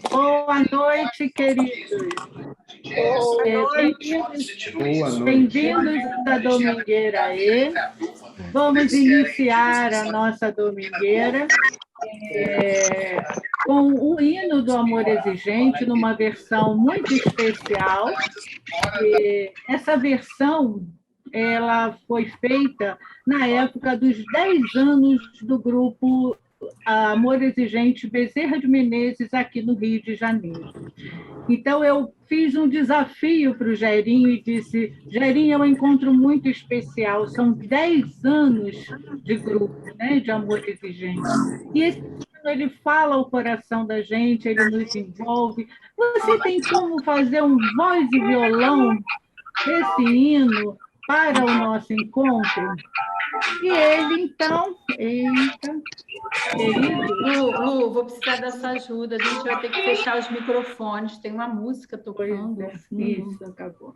Boa noite, queridos. Bem-vindos à Domingueira E. Vamos iniciar a nossa Domingueira com o hino do Amor Exigente, numa versão muito especial. Essa versão ela foi feita na época dos 10 anos do grupo Amor Exigente Bezerra de Menezes, aqui no Rio de Janeiro. Então, eu fiz um desafio para o Jairinho e disse: Jairinho, é um encontro muito especial, são 10 anos de grupo, né, de Amor Exigente. E esse hino, ele fala o coração da gente, ele nos envolve. Você tem como fazer um voz e violão desse hino para o nosso encontro? E ele, então, eita, querido. Lu, vou precisar da sua ajuda. A gente vai ter que fechar os microfones. Tem uma música tocando. Isso, acabou.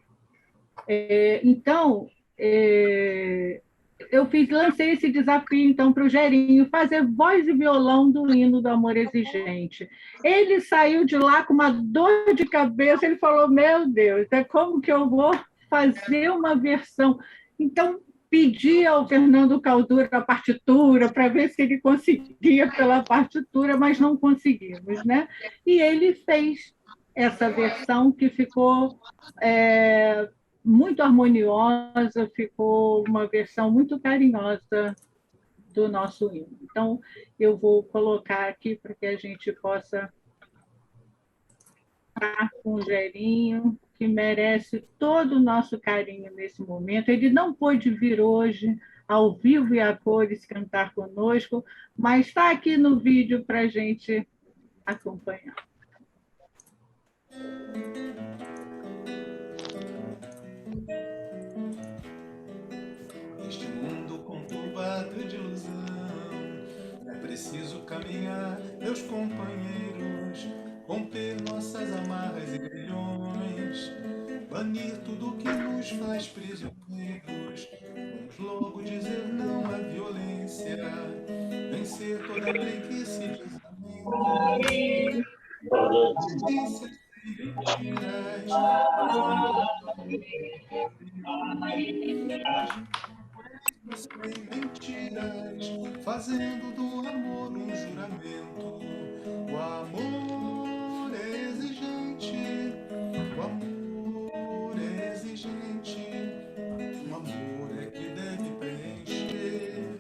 Então, eu lancei esse desafio então para o Gerinho fazer voz e violão do hino do Amor Exigente. Ele saiu de lá com uma dor de cabeça. Ele falou: meu Deus, como que eu vou fazer uma versão? Então, pedi ao Fernando Caldura a partitura para ver se ele conseguia pela partitura, mas não conseguimos, né? E ele fez essa versão que ficou muito harmoniosa, ficou uma versão muito carinhosa do nosso hino. Então, eu vou colocar aqui para que a gente possa estar com o Gerinho, que merece todo o nosso carinho nesse momento. Ele não pôde vir hoje, ao vivo e a cores, cantar conosco, mas está aqui no vídeo para a gente acompanhar. Neste mundo conturbado de ilusão, é preciso caminhar, meus companheiros, romper nossas amarras e grilhões, banir tudo que nos faz prisioneiros. Vamos logo dizer não à violência, vencer toda lei que se desamenta. Mentiras, sem mentiras, fazendo do amor um juramento. O amor é exigente, o amor é exigente, o amor é que deve preencher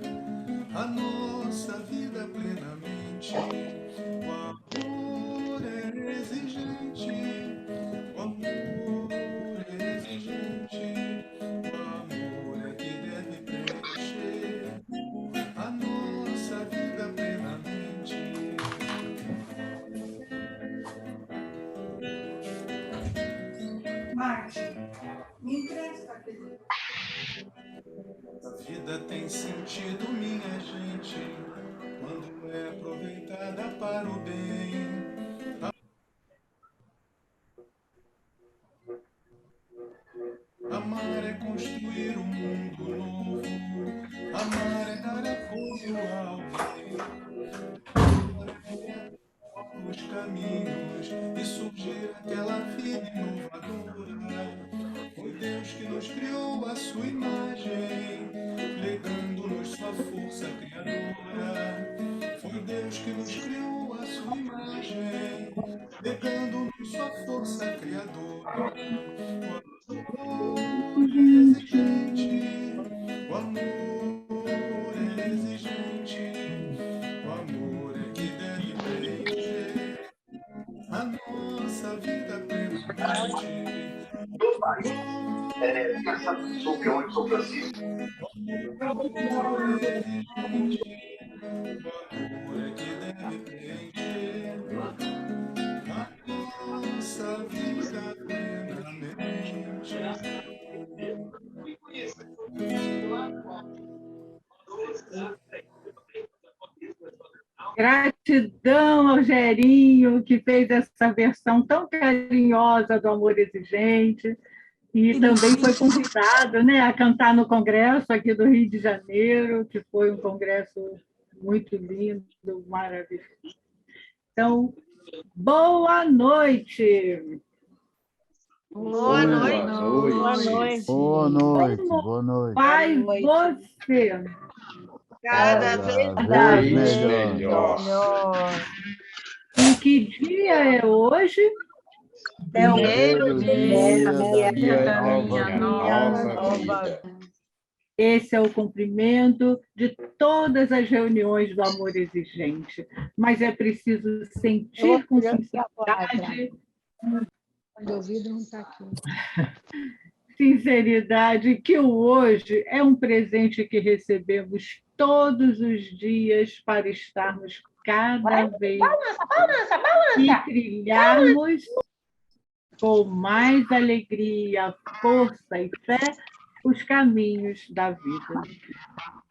a nossa vida plenamente. O amor é exigente, o amor é exigente, o amor é que deve preencher a nossa vida plenamente. Martin, me empresta aqui. A vida tem sentido, minha gente, quando é aproveitada para o bem. Amar é construir um mundo novo, amar é dar apoio a alguém, amar é os caminhos e surgir aquela vida inovadora. Foi Deus que nos criou a sua imagem, legando-nos sua força criadora. Foi Deus que nos criou a sua imagem, legando-nos sua força criadora. O amor é exigente, o amor é exigente, o amor é que deve preencher a nossa vida plenamente. Sou Francisco. O amor é exigente, o amor é que deve preencher a nossa vida plenamente. Gratidão ao Gerinho, que fez essa versão tão carinhosa do Amor Exigente, e também foi convidado, né, a cantar no congresso aqui do Rio de Janeiro, que foi um congresso muito lindo, maravilhoso. Então, Boa noite! Boa noite. Boa noite. Boa noite, Como boa noite. vai noite. você? Cada vez Cada vez vez melhor. Melhor. E que dia é hoje? É o Primeiro dia da minha nova Nova. Esse é o cumprimento de todas as reuniões do Amor Exigente. Mas é preciso sentir com sinceridade, Quando ouvido não está aqui. que o hoje é um presente que recebemos todos os dias para estarmos cada vez e trilharmos com mais alegria, força e fé os caminhos da vida.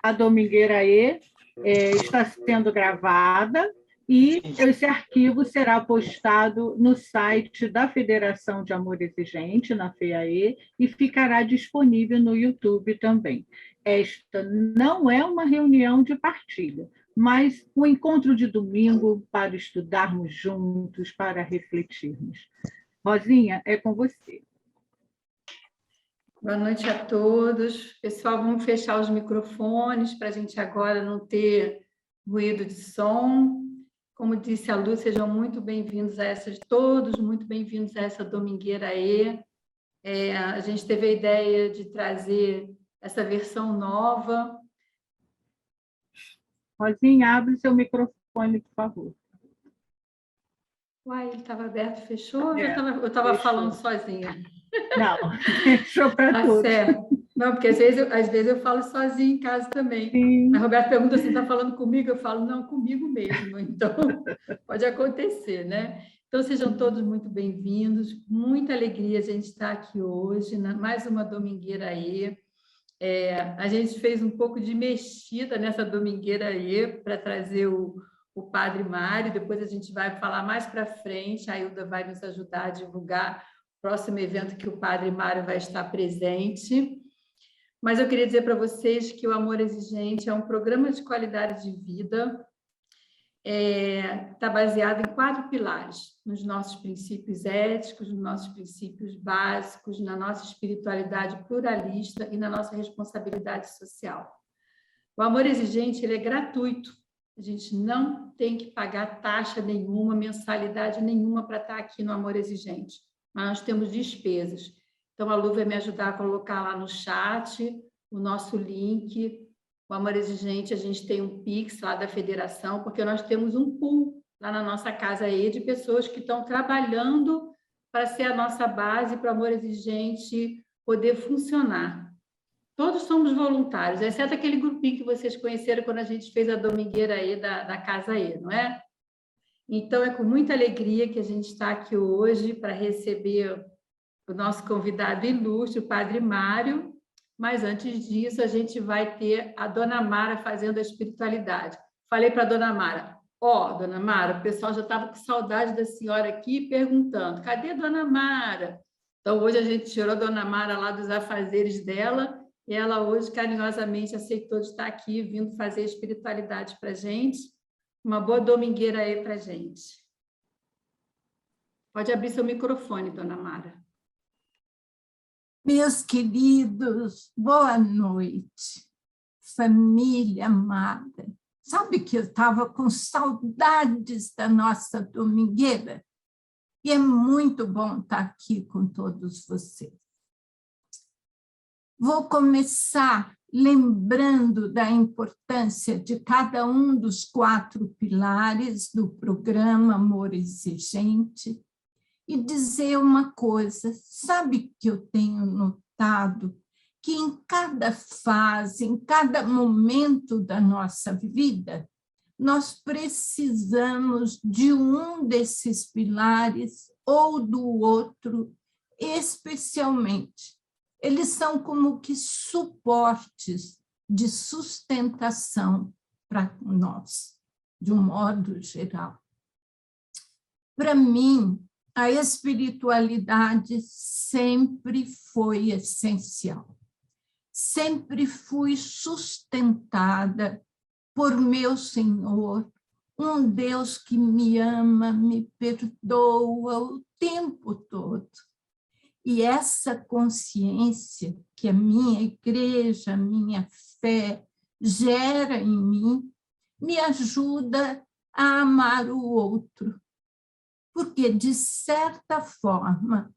A Domingueira E está sendo gravada e esse arquivo será postado no site da Federação de Amor Exigente, na FEAE, e ficará disponível no YouTube também. Esta não é uma reunião de partilha, mas um encontro de domingo para estudarmos juntos, para refletirmos. Rosinha, é com você. Boa noite a todos. Pessoal, vamos fechar os microfones para a gente agora não ter ruído de som. Como disse a Lu, sejam muito bem-vindos todos muito bem-vindos a essa Domingueira E. A gente teve a ideia de trazer essa versão nova. Rosinha, abre seu microfone, por favor. Uai, ele estava aberto, fechou? Eu estava fechou. falando sozinha. Não, fechou para Tá todos. certo. Não, porque às vezes eu falo sozinha em casa também. Sim. A Roberta pergunta se está falando comigo, eu falo, não, comigo mesmo. Então, pode acontecer, né? Então, sejam todos muito bem-vindos. Muita alegria a gente estar aqui hoje, mais uma Domingueira aí. A gente fez um pouco de mexida nessa Domingueira aí para trazer o Padre Mário. Depois a gente vai falar mais para frente. A Hilda vai nos ajudar a divulgar o próximo evento que o Padre Mário vai estar presente. Mas eu queria dizer para vocês que o Amor Exigente é um programa de qualidade de vida, está baseado em 4 pilares, nos nossos princípios éticos, nos nossos princípios básicos, na nossa espiritualidade pluralista e na nossa responsabilidade social. O Amor Exigente ele é gratuito, a gente não tem que pagar taxa nenhuma, mensalidade nenhuma para estar aqui no Amor Exigente, mas nós temos despesas. Então, a Lu vai me ajudar a colocar lá no chat o nosso link. O Amor Exigente, a gente tem um Pix lá da Federação, porque nós temos um pool lá na nossa casa aí de pessoas que estão trabalhando para ser a nossa base para o Amor Exigente poder funcionar. Todos somos voluntários, exceto aquele grupinho que vocês conheceram quando a gente fez a Domingueira aí da Casa E, não é? Então, é com muita alegria que a gente está aqui hoje para receber o nosso convidado ilustre, o Padre Mário, mas antes disso a gente vai ter a Dona Mara fazendo a espiritualidade. Falei para a Dona Mara, Dona Mara, o pessoal já estava com saudade da senhora aqui perguntando, cadê a Dona Mara? Então hoje a gente tirou a Dona Mara lá dos afazeres dela e ela hoje carinhosamente aceitou de estar aqui, vindo fazer a espiritualidade para a gente. Uma boa domingueira aí para a gente. Pode abrir seu microfone, Dona Mara. Meus queridos, boa noite, família amada. Sabe que eu estava com saudades da nossa domingueira? E é muito bom estar aqui com todos vocês. Vou começar lembrando da importância de cada um dos 4 pilares do programa Amor Exigente, e dizer uma coisa, sabe que eu tenho notado que em cada fase, em cada momento da nossa vida, nós precisamos de um desses pilares ou do outro, especialmente. Eles são como que suportes de sustentação para nós, de um modo geral. Para mim, a espiritualidade sempre foi essencial. Sempre fui sustentada por meu Senhor, um Deus que me ama, me perdoa o tempo todo. E essa consciência que a minha igreja, a minha fé gera em mim, me ajuda a amar o outro. Porque, de certa forma,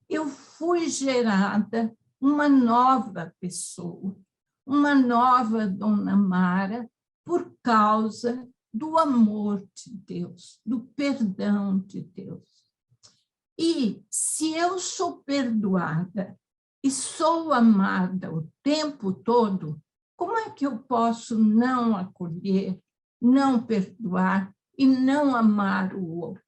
eu fui gerada uma nova pessoa, uma nova Dona Mara, por causa do amor de Deus, do perdão de Deus. E se eu sou perdoada e sou amada o tempo todo, como é que eu posso não acolher, não perdoar e não amar o outro?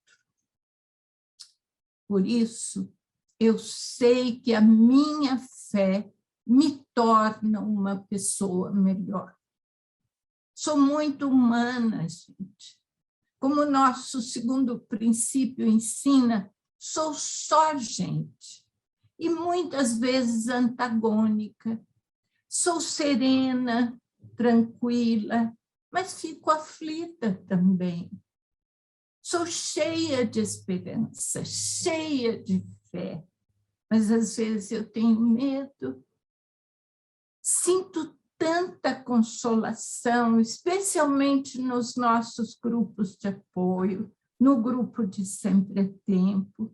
Por isso, eu sei que a minha fé me torna uma pessoa melhor. Sou muito humana, gente. Como o nosso segundo princípio ensina, sou só gente. E muitas vezes antagônica. Sou serena, tranquila, mas fico aflita também. Sou cheia de esperança, cheia de fé, mas às vezes eu tenho medo. Sinto tanta consolação, especialmente nos nossos grupos de apoio, no grupo de Sempre é Tempo,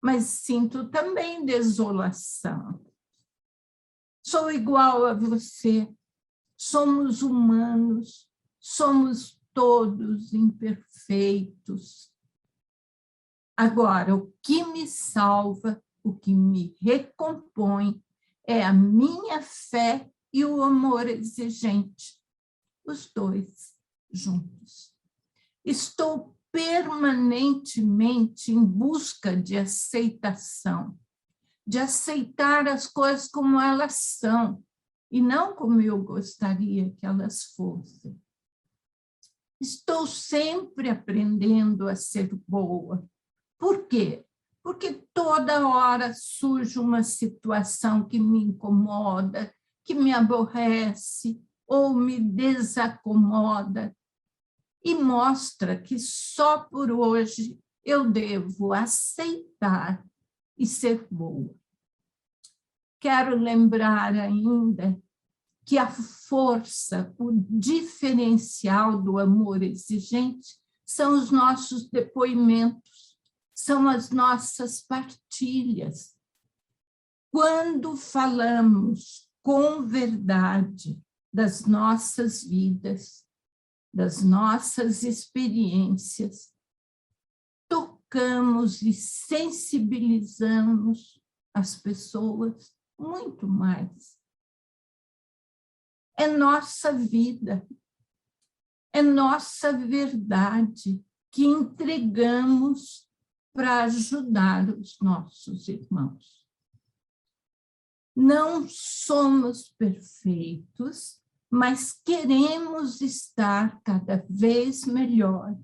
mas sinto também desolação. Sou igual a você, somos humanos, somos todos imperfeitos. Agora, o que me salva, o que me recompõe, é a minha fé e o amor exigente, os dois juntos. Estou permanentemente em busca de aceitação, de aceitar as coisas como elas são, e não como eu gostaria que elas fossem. Estou sempre aprendendo a ser boa. Por quê? Porque toda hora surge uma situação que me incomoda, que me aborrece ou me desacomoda e mostra que só por hoje eu devo aceitar e ser boa. Quero lembrar ainda que a força, o diferencial do amor exigente são os nossos depoimentos, são as nossas partilhas. Quando falamos com verdade das nossas vidas, das nossas experiências, tocamos e sensibilizamos as pessoas muito mais. É nossa vida, é nossa verdade que entregamos para ajudar os nossos irmãos. Não somos perfeitos, mas queremos estar cada vez melhor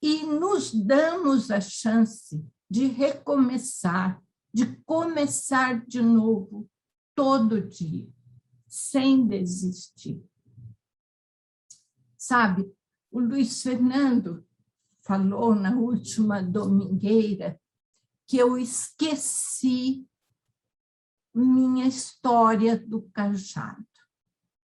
e nos damos a chance de recomeçar, de começar de novo todo dia, sem desistir. Sabe, o Luiz Fernando falou na última domingueira que eu esqueci minha história do cajado.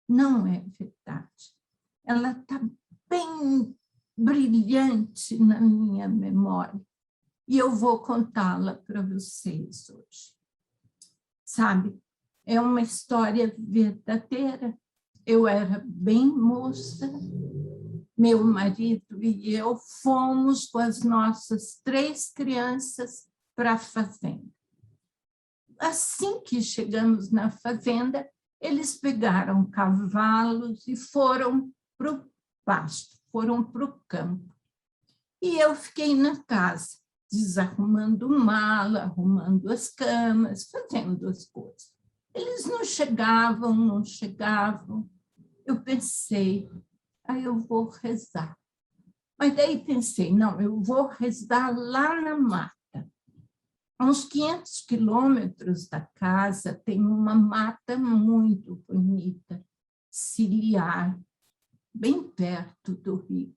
Não é verdade. Ela está bem brilhante na minha memória e eu vou contá-la para vocês hoje. Sabe, é uma história verdadeira. Eu era bem moça, meu marido e eu fomos com as nossas 3 crianças para a fazenda. Assim que chegamos na fazenda, eles pegaram cavalos e foram para o pasto, foram para o campo. E eu fiquei na casa, desarrumando mala, arrumando as camas, fazendo as coisas. Eles não chegavam. Eu pensei, eu vou rezar. Mas daí pensei, não, eu vou rezar lá na mata. A uns 500 quilômetros da casa tem uma mata muito bonita, ciliar. bem perto do rio.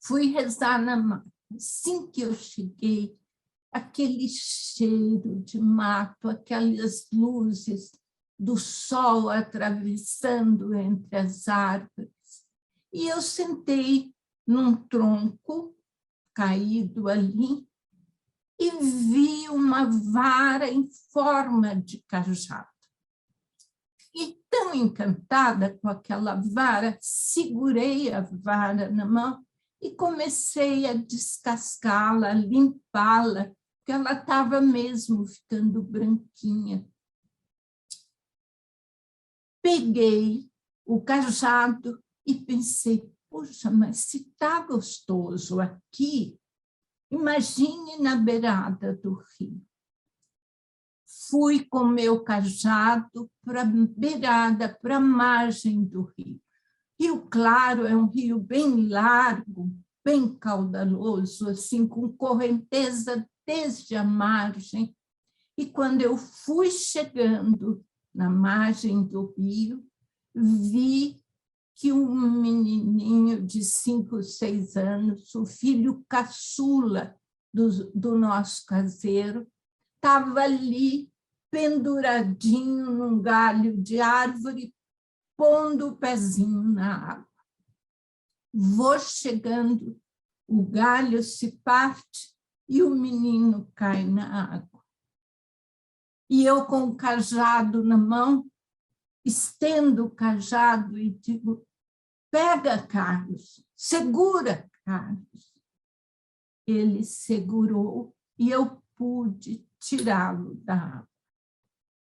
Fui rezar na mata. Assim que eu cheguei, aquele cheiro de mato, aquelas luzes do sol atravessando entre as árvores. E eu sentei num tronco caído ali e vi uma vara em forma de cajado. E tão encantada com aquela vara, segurei a vara na mão e comecei a descascá-la, a limpá-la, porque ela estava mesmo ficando branquinha. Peguei o cajado e pensei, poxa, mas se está gostoso aqui, imagine na beirada do rio. Fui com meu cajado para a beirada, para a margem do rio. Rio Claro é um rio bem largo, bem caudaloso, assim, com correnteza desde a margem. E quando eu fui chegando na margem do rio, vi que um menininho de 5, 6 anos, o filho caçula do nosso caseiro, estava ali penduradinho num galho de árvore, pondo o pezinho na água. Vou chegando, o galho se parte e o menino cai na água. E eu, com o cajado na mão, estendo o cajado e digo, pega, Carlos, segura, Carlos. Ele segurou e eu pude tirá-lo da água.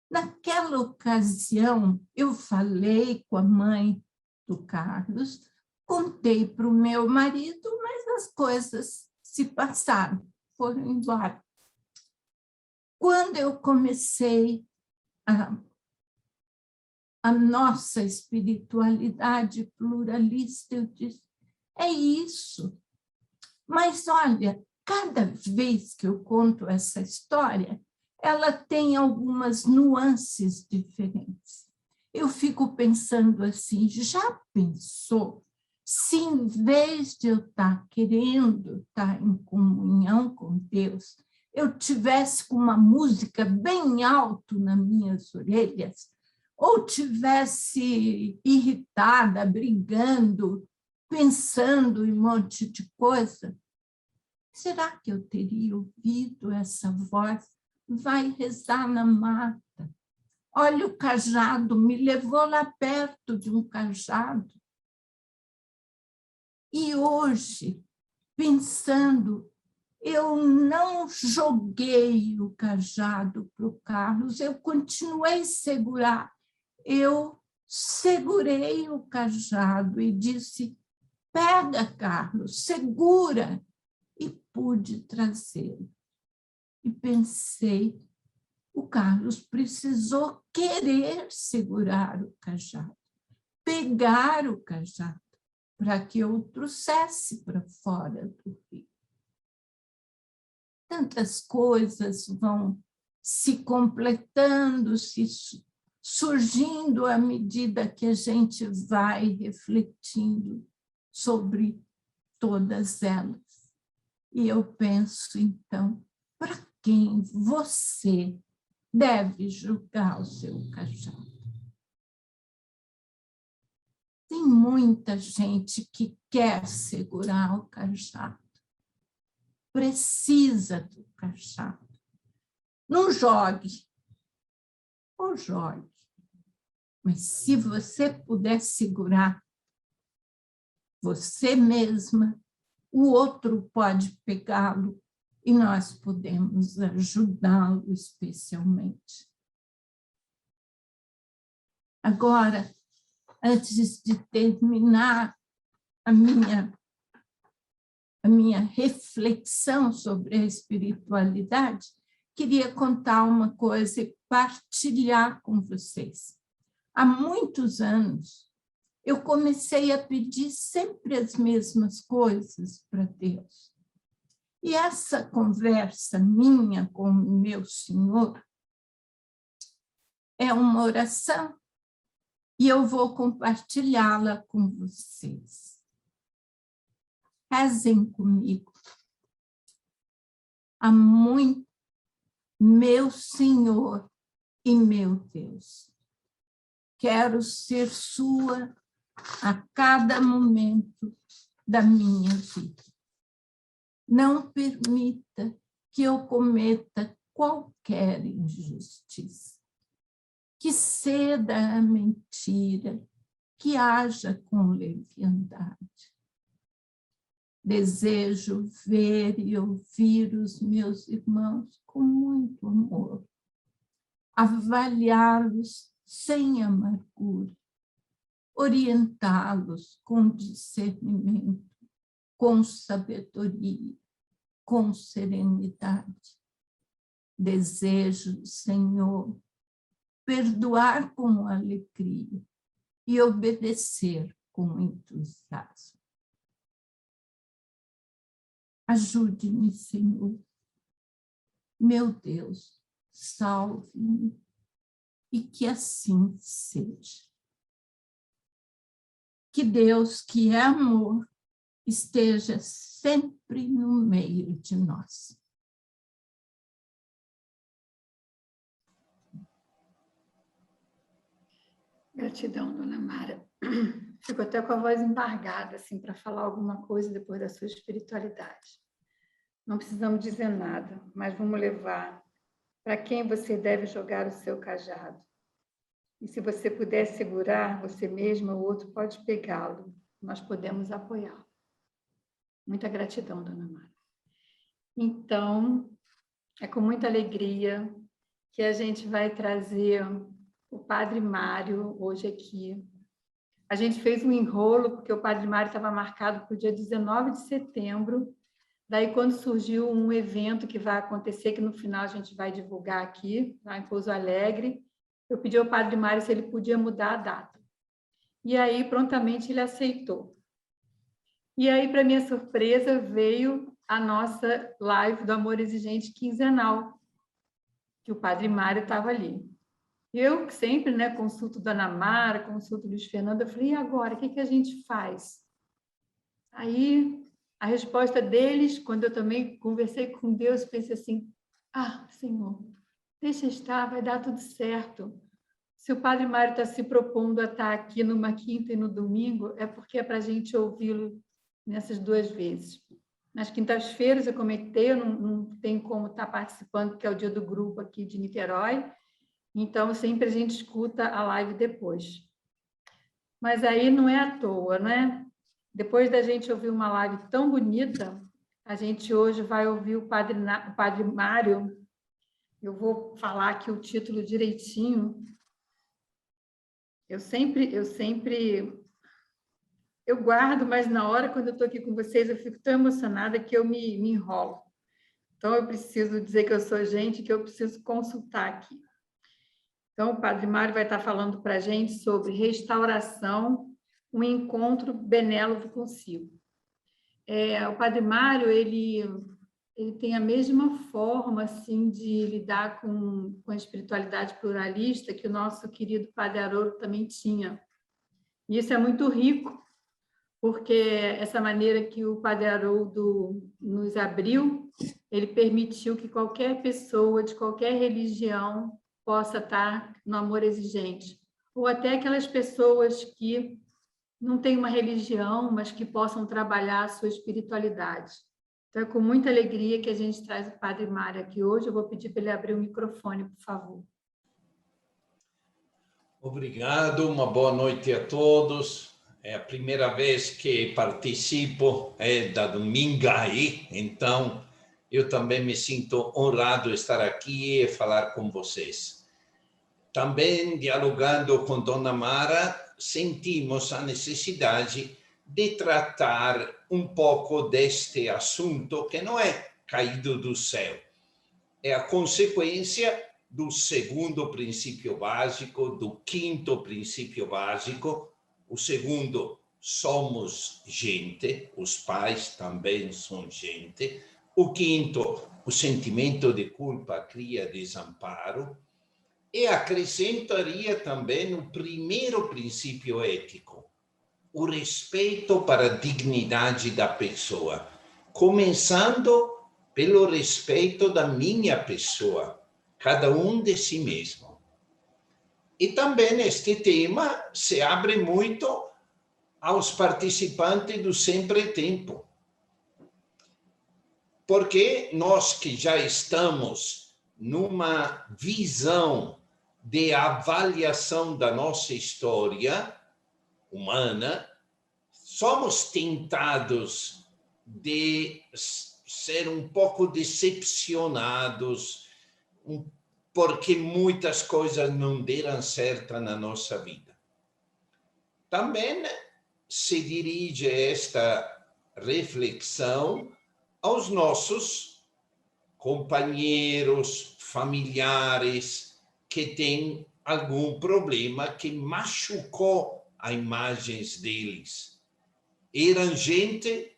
Naquela ocasião, eu falei com a mãe do Carlos, contei para o meu marido, mas as coisas se passaram, foram embora. Quando eu comecei a nossa espiritualidade pluralista, eu disse, é isso. Mas, olha, cada vez que eu conto essa história, ela tem algumas nuances diferentes. Eu fico pensando assim, já pensou se em vez de eu estar querendo estar em comunhão com Deus, eu tivesse com uma música bem alto nas minhas orelhas, ou tivesse irritada, brigando, pensando em um monte de coisa? Será que eu teria ouvido essa voz? Vai rezar na mata. Olha o cajado, me levou lá perto de um cajado. E hoje, pensando, eu não joguei o cajado para o Carlos, eu continuei a segurar. Eu segurei o cajado e disse, pega, Carlos, segura. E pude trazê-lo. E pensei, o Carlos precisou querer segurar o cajado, pegar o cajado, para que eu o trouxesse para fora do rio. Tantas coisas vão se completando, se surgindo à medida que a gente vai refletindo sobre todas elas. E eu penso, então, para quem você deve julgar o seu cajado? Tem muita gente que quer segurar o cajado, precisa do cajado. Não jogue, ou jogue, mas se você puder segurar você mesma, o outro pode pegá-lo e nós podemos ajudá-lo especialmente. Agora, antes de terminar a minha reflexão sobre a espiritualidade, queria contar uma coisa e partilhar com vocês. Há muitos anos, eu comecei a pedir sempre as mesmas coisas para Deus. E essa conversa minha com o meu Senhor é uma oração. e eu vou compartilhá-la com vocês. Rezem comigo. Há muito, meu Senhor e meu Deus, quero ser sua a cada momento da minha vida. Não permita que eu cometa qualquer injustiça, que ceda à mentira, que haja com leviandade. Desejo ver e ouvir os meus irmãos com muito amor, avaliá-los sem amargura, orientá-los com discernimento, com sabedoria, com serenidade. Desejo, Senhor, perdoar com alegria e obedecer com entusiasmo. Ajude-me, Senhor. Meu Deus, salve-me e que assim seja. Que Deus, que é amor, esteja sempre no meio de nós. Gratidão, Dona Mara. Fico até com a voz embargada, assim, para falar alguma coisa depois da sua espiritualidade. Não precisamos dizer nada, mas vamos levar para quem você deve jogar o seu cajado. E se você puder segurar você mesma, o outro pode pegá-lo. Nós podemos apoiá-lo. Muita gratidão, Dona Mara. Então, é com muita alegria que a gente vai trazer o Padre Mário hoje aqui. A gente fez um enrolo, porque o Padre Mário estava marcado para o dia 19 de setembro. Daí, quando surgiu um evento que vai acontecer, que no final a gente vai divulgar aqui, lá em Pouso Alegre, eu pedi ao Padre Mário se ele podia mudar a data. E aí, prontamente, ele aceitou. E aí, para minha surpresa, veio a nossa live do Amor Exigente quinzenal, que o Padre Mário estava ali. Eu sempre, né, consulto Dona Mara, consulto Luiz Fernando, eu falei, e agora, o que a gente faz? Aí, a resposta deles, quando eu também conversei com Deus, pensei assim, Senhor, deixa estar, vai dar tudo certo. Se o Padre Mário está se propondo a estar aqui numa quinta e no domingo, é porque é para a gente ouvi-lo nessas duas vezes. Nas quintas-feiras, eu comentei, eu não tenho como estar participando, porque é o dia do grupo aqui de Niterói, então sempre a gente escuta a live depois. Mas aí não é à toa, né? Depois da gente ouvir uma live tão bonita, a gente hoje vai ouvir o Padre Mário. Eu vou falar aqui o título direitinho. Eu guardo, mas na hora, quando eu estou aqui com vocês, eu fico tão emocionada que eu me enrolo. Então, eu preciso dizer que eu sou gente, que eu preciso consultar aqui. Então, o Padre Mário vai estar falando para a gente sobre restauração, um encontro benévolo consigo. O Padre Mário, ele tem a mesma forma assim, de lidar com a espiritualidade pluralista que o nosso querido Padre Haroldo também tinha. E isso é muito rico, porque essa maneira que o Padre Haroldo nos abriu, ele permitiu que qualquer pessoa de qualquer religião possa estar no amor exigente, ou até aquelas pessoas que não têm uma religião, mas que possam trabalhar a sua espiritualidade. Então, é com muita alegria que a gente traz o Padre Mário aqui hoje. Eu vou pedir para ele abrir o microfone, por favor. Obrigado, uma boa noite a todos. É a primeira vez que participo da Domingai, então eu também me sinto honrado de estar aqui e falar com vocês. Também, dialogando com Dona Mara, sentimos a necessidade de tratar um pouco deste assunto que não é caído do céu. É a consequência do segundo princípio básico, do quinto princípio básico. O segundo, somos gente, os pais também são gente. O quinto, o sentimento de culpa cria desamparo. E acrescentaria também o primeiro princípio ético, o respeito para a dignidade da pessoa, começando pelo respeito da minha pessoa, cada um de si mesmo. E também este tema se abre muito aos participantes do Sempre Tempo, porque nós que já estamos numa visão de avaliação da nossa história humana, somos tentados de ser um pouco decepcionados, porque muitas coisas não deram certo na nossa vida. Também se dirige esta reflexão aos nossos companheiros, familiares, que têm algum problema que machucou a imagem deles. Eram gente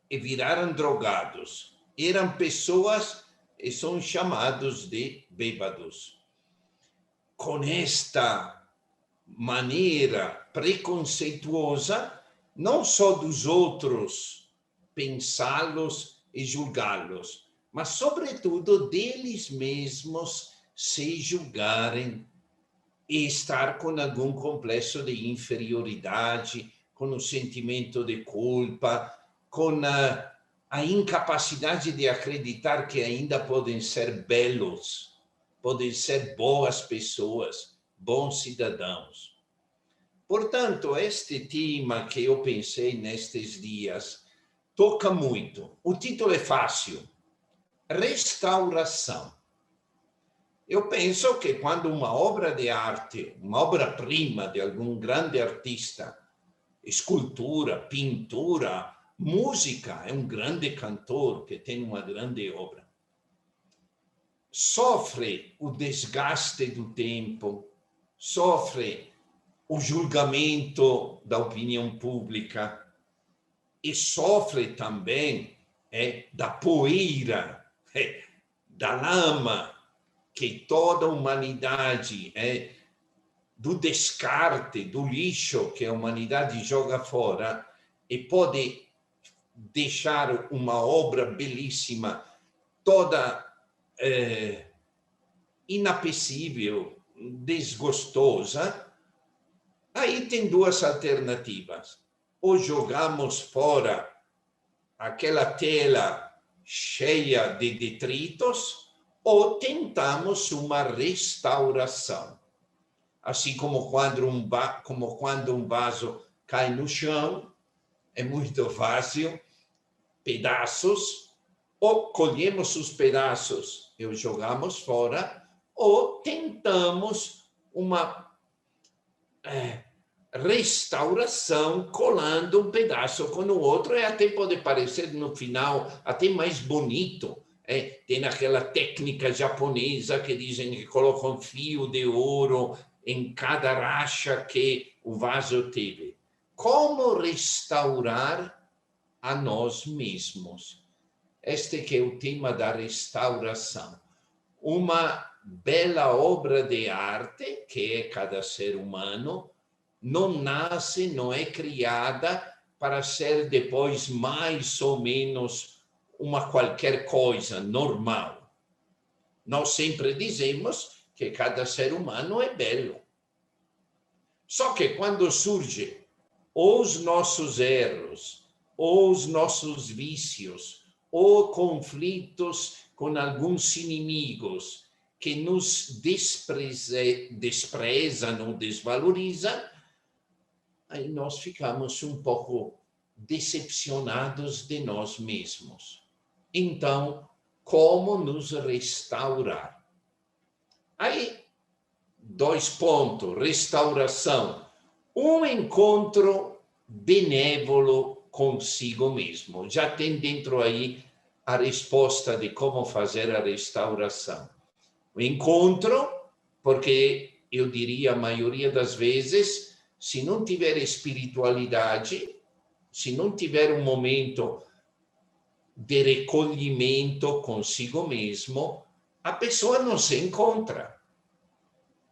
e viraram drogados. Eram pessoas e são chamados de bêbados. Com esta maneira preconceituosa, não só dos outros pensá-los e julgá-los, mas, sobretudo, deles mesmos se julgarem e estar com algum complexo de inferioridade, com o sentimento de culpa, com a incapacidade de acreditar que ainda podem ser belos, podem ser boas pessoas, bons cidadãos. Portanto, este tema que eu pensei nestes dias toca muito. O título é fácil: Restauração. Eu penso que quando uma obra de arte, uma obra-prima de algum grande artista, escultura, pintura, música, é um grande cantor que tem uma grande obra, sofre o desgaste do tempo, sofre o julgamento da opinião pública e sofre também da poeira, da lama que toda a humanidade, do descarte, do lixo que a humanidade joga fora, e pode deixar uma obra belíssima, toda inapecível, desgostosa. Aí tem duas alternativas: ou jogamos fora aquela tela cheia de detritos, ou tentamos uma restauração. Assim como quando um vaso cai no chão, é muito fácil, pedaços, ou colhemos os pedaços e os jogamos fora, ou tentamos uma restauração colando um pedaço com o outro, e até pode parecer no final até mais bonito. Tem aquela técnica japonesa que dizem que colocam fio de ouro em cada racha que o vaso teve. Como restaurar a nós mesmos? Este que é o tema da restauração. Uma bela obra de arte, que é cada ser humano, não nasce, não é criada para ser depois mais ou menos uma qualquer coisa normal. Nós sempre dizemos que cada ser humano é belo. Só que quando surgem ou os nossos erros, ou os nossos vícios, ou conflitos com alguns inimigos que nos desprezam ou desvalorizam, aí nós ficamos um pouco decepcionados de nós mesmos. Então, como nos restaurar? Aí, 2 pontos: restauração. Um encontro benévolo consigo mesmo. Já tem dentro aí a resposta de como fazer a restauração. O encontro, porque eu diria a maioria das vezes, se não tiver espiritualidade, se não tiver um momento de recolhimento consigo mesmo, a pessoa não se encontra.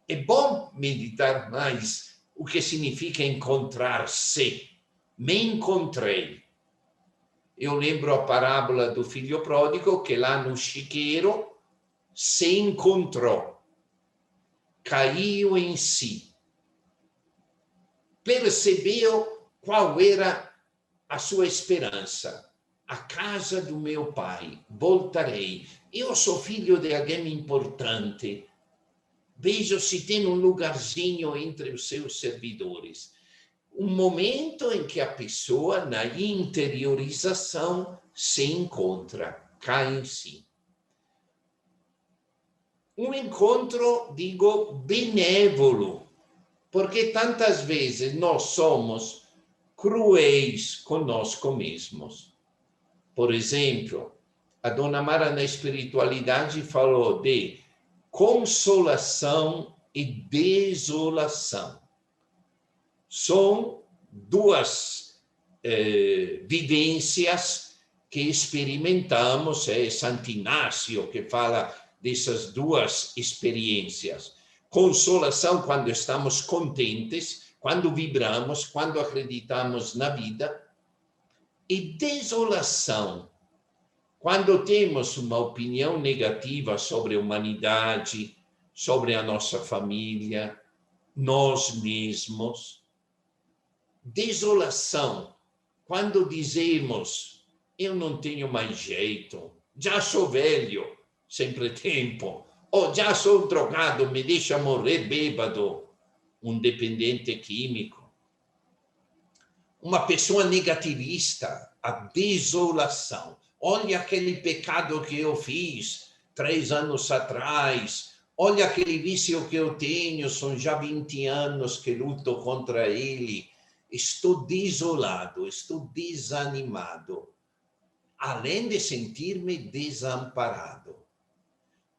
É bom meditar mais o que significa encontrar-se. Me encontrei. Eu lembro a parábola do filho pródigo, que lá no chiqueiro se encontrou, caiu em si, percebeu qual era a sua esperança. A casa do meu pai, voltarei. Eu sou filho de alguém importante. Vejo se tem um lugarzinho entre os seus servidores. Um momento em que a pessoa, na interiorização, se encontra, cai em si. Um encontro, digo, benévolo, porque tantas vezes nós somos cruéis conosco mesmos. Por exemplo, a Dona Mara na espiritualidade falou de consolação e desolação. São duas vivências que experimentamos, é Santo Inácio que fala dessas duas experiências. Consolação quando estamos contentes, quando vibramos, quando acreditamos na vida, e desolação quando temos uma opinião negativa sobre a humanidade, sobre a nossa família, nós mesmos. Desolação quando dizemos, eu não tenho mais jeito, já sou velho, sempre tempo, ou já sou drogado, me deixa morrer bêbado, um dependente químico. Uma pessoa negativista, a desolação. Olha aquele pecado que eu fiz 3 anos atrás, olha aquele vício que eu tenho, são já 20 anos que luto contra ele. Estou desolado, estou desanimado, além de sentir-me desamparado.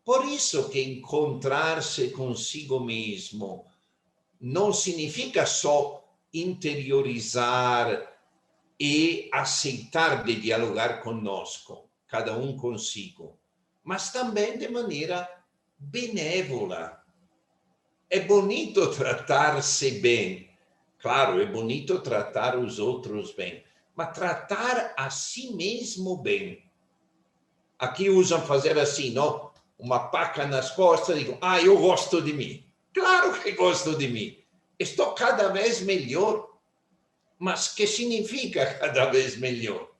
Por isso que encontrar-se consigo mesmo não significa só interiorizar e aceitar de dialogar conosco, cada um consigo, mas também de maneira benévola. É bonito tratar-se bem, claro, é bonito tratar os outros bem, mas tratar a si mesmo bem. Aqui usam fazer assim, não? Uma paca nas costas e digo, eu gosto de mim. Claro que gosto de mim. Estou cada vez melhor. Mas que significa cada vez melhor?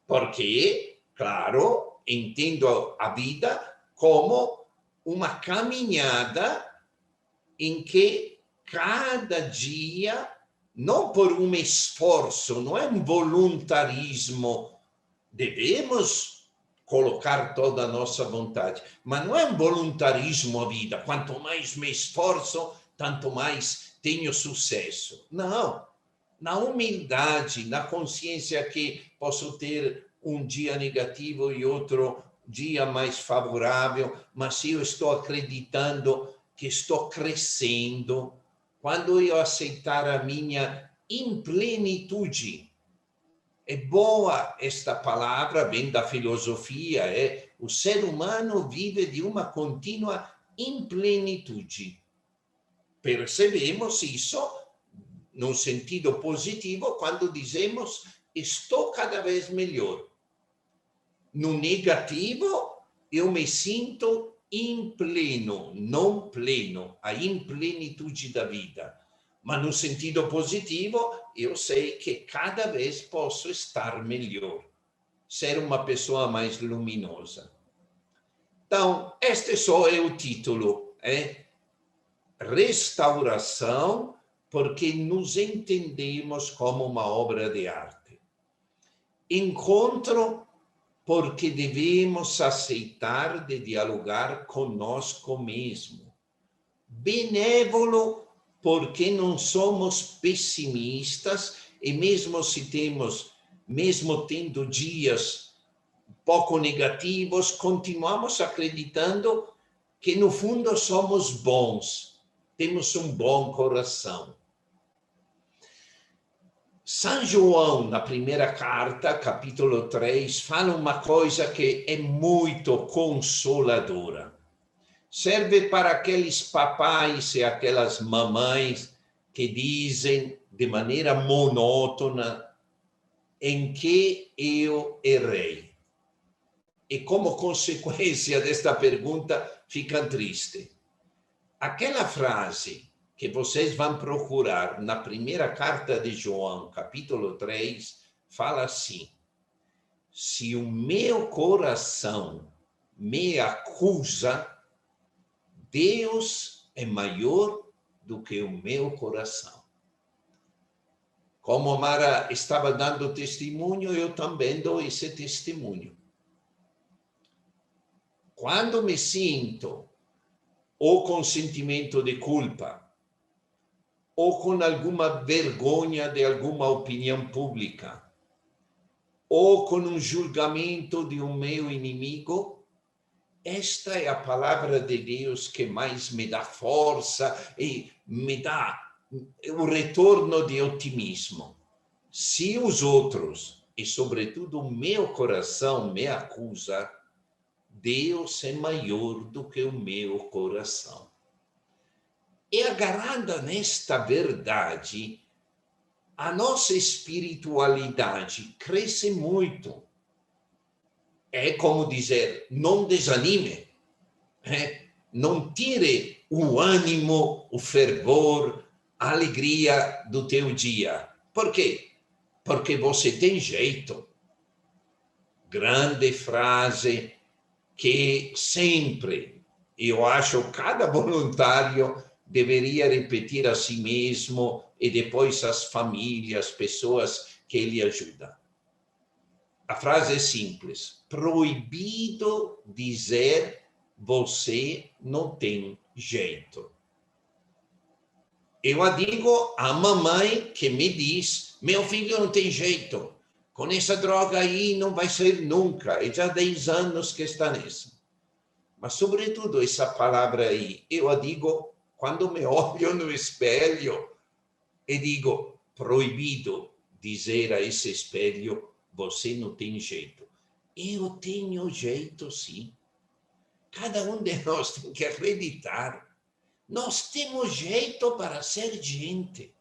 Porque, claro, entendo a vida como uma caminhada em que cada dia, não por um esforço, não é um voluntarismo, devemos colocar toda a nossa vontade, mas não é um voluntarismo a vida. Quanto mais me esforço, tanto mais tenho sucesso. Não. Na humildade, na consciência que posso ter um dia negativo e outro dia mais favorável, mas eu estou acreditando que estou crescendo. Quando eu aceitar a minha implenitude, é boa esta palavra, vem da filosofia, o ser humano vive de uma contínua implenitude. Percebemos isso no sentido positivo, quando dizemos, estou cada vez melhor. No negativo, eu me sinto impleno, não pleno, a implenitude da vida. Mas no sentido positivo, eu sei que cada vez posso estar melhor, ser uma pessoa mais luminosa. Então, este só é o título, Restauração, porque nos entendemos como uma obra de arte. Encontro, porque devemos aceitar de dialogar conosco mesmo. Benévolo, porque não somos pessimistas e mesmo tendo dias pouco negativos, continuamos acreditando que no fundo somos bons, temos um bom coração. São João, na primeira carta, capítulo 3, fala uma coisa que é muito consoladora. serve para aqueles papais e aquelas mamães que dizem de maneira monótona em que eu errei. E como consequência desta pergunta, ficam tristes. Aquela frase que vocês vão procurar na primeira carta de João, capítulo 3, fala assim: se o meu coração me acusa, Deus é maior do que o meu coração. Como a Mara estava dando testemunho, eu também dou esse testemunho. Quando me sinto ou com sentimento de culpa, ou com alguma vergonha de alguma opinião pública, ou com um julgamento de um meu inimigo, esta é a palavra de Deus que mais me dá força e me dá o retorno de otimismo. Se os outros, e sobretudo o meu coração, me acusa, Deus é maior do que o meu coração. E agarrada nesta verdade, a nossa espiritualidade cresce muito. É como dizer, não desanime, não tire o ânimo, o fervor, a alegria do teu dia. Por quê? Porque você tem jeito. Grande frase que sempre, eu acho, cada voluntário deveria repetir a si mesmo e depois as famílias, pessoas que ele ajuda. A frase é simples: proibido dizer você não tem jeito. Eu a digo à mamãe que me diz, meu filho não tem jeito, com essa droga aí não vai sair nunca, e já há 10 anos que está nisso. Mas, sobretudo, essa palavra aí, eu a digo quando me olho no espelho e digo, proibido dizer a esse espelho, você não tem jeito. Eu tenho jeito, sim. Cada um de nós tem que acreditar. Nós temos jeito para ser gente,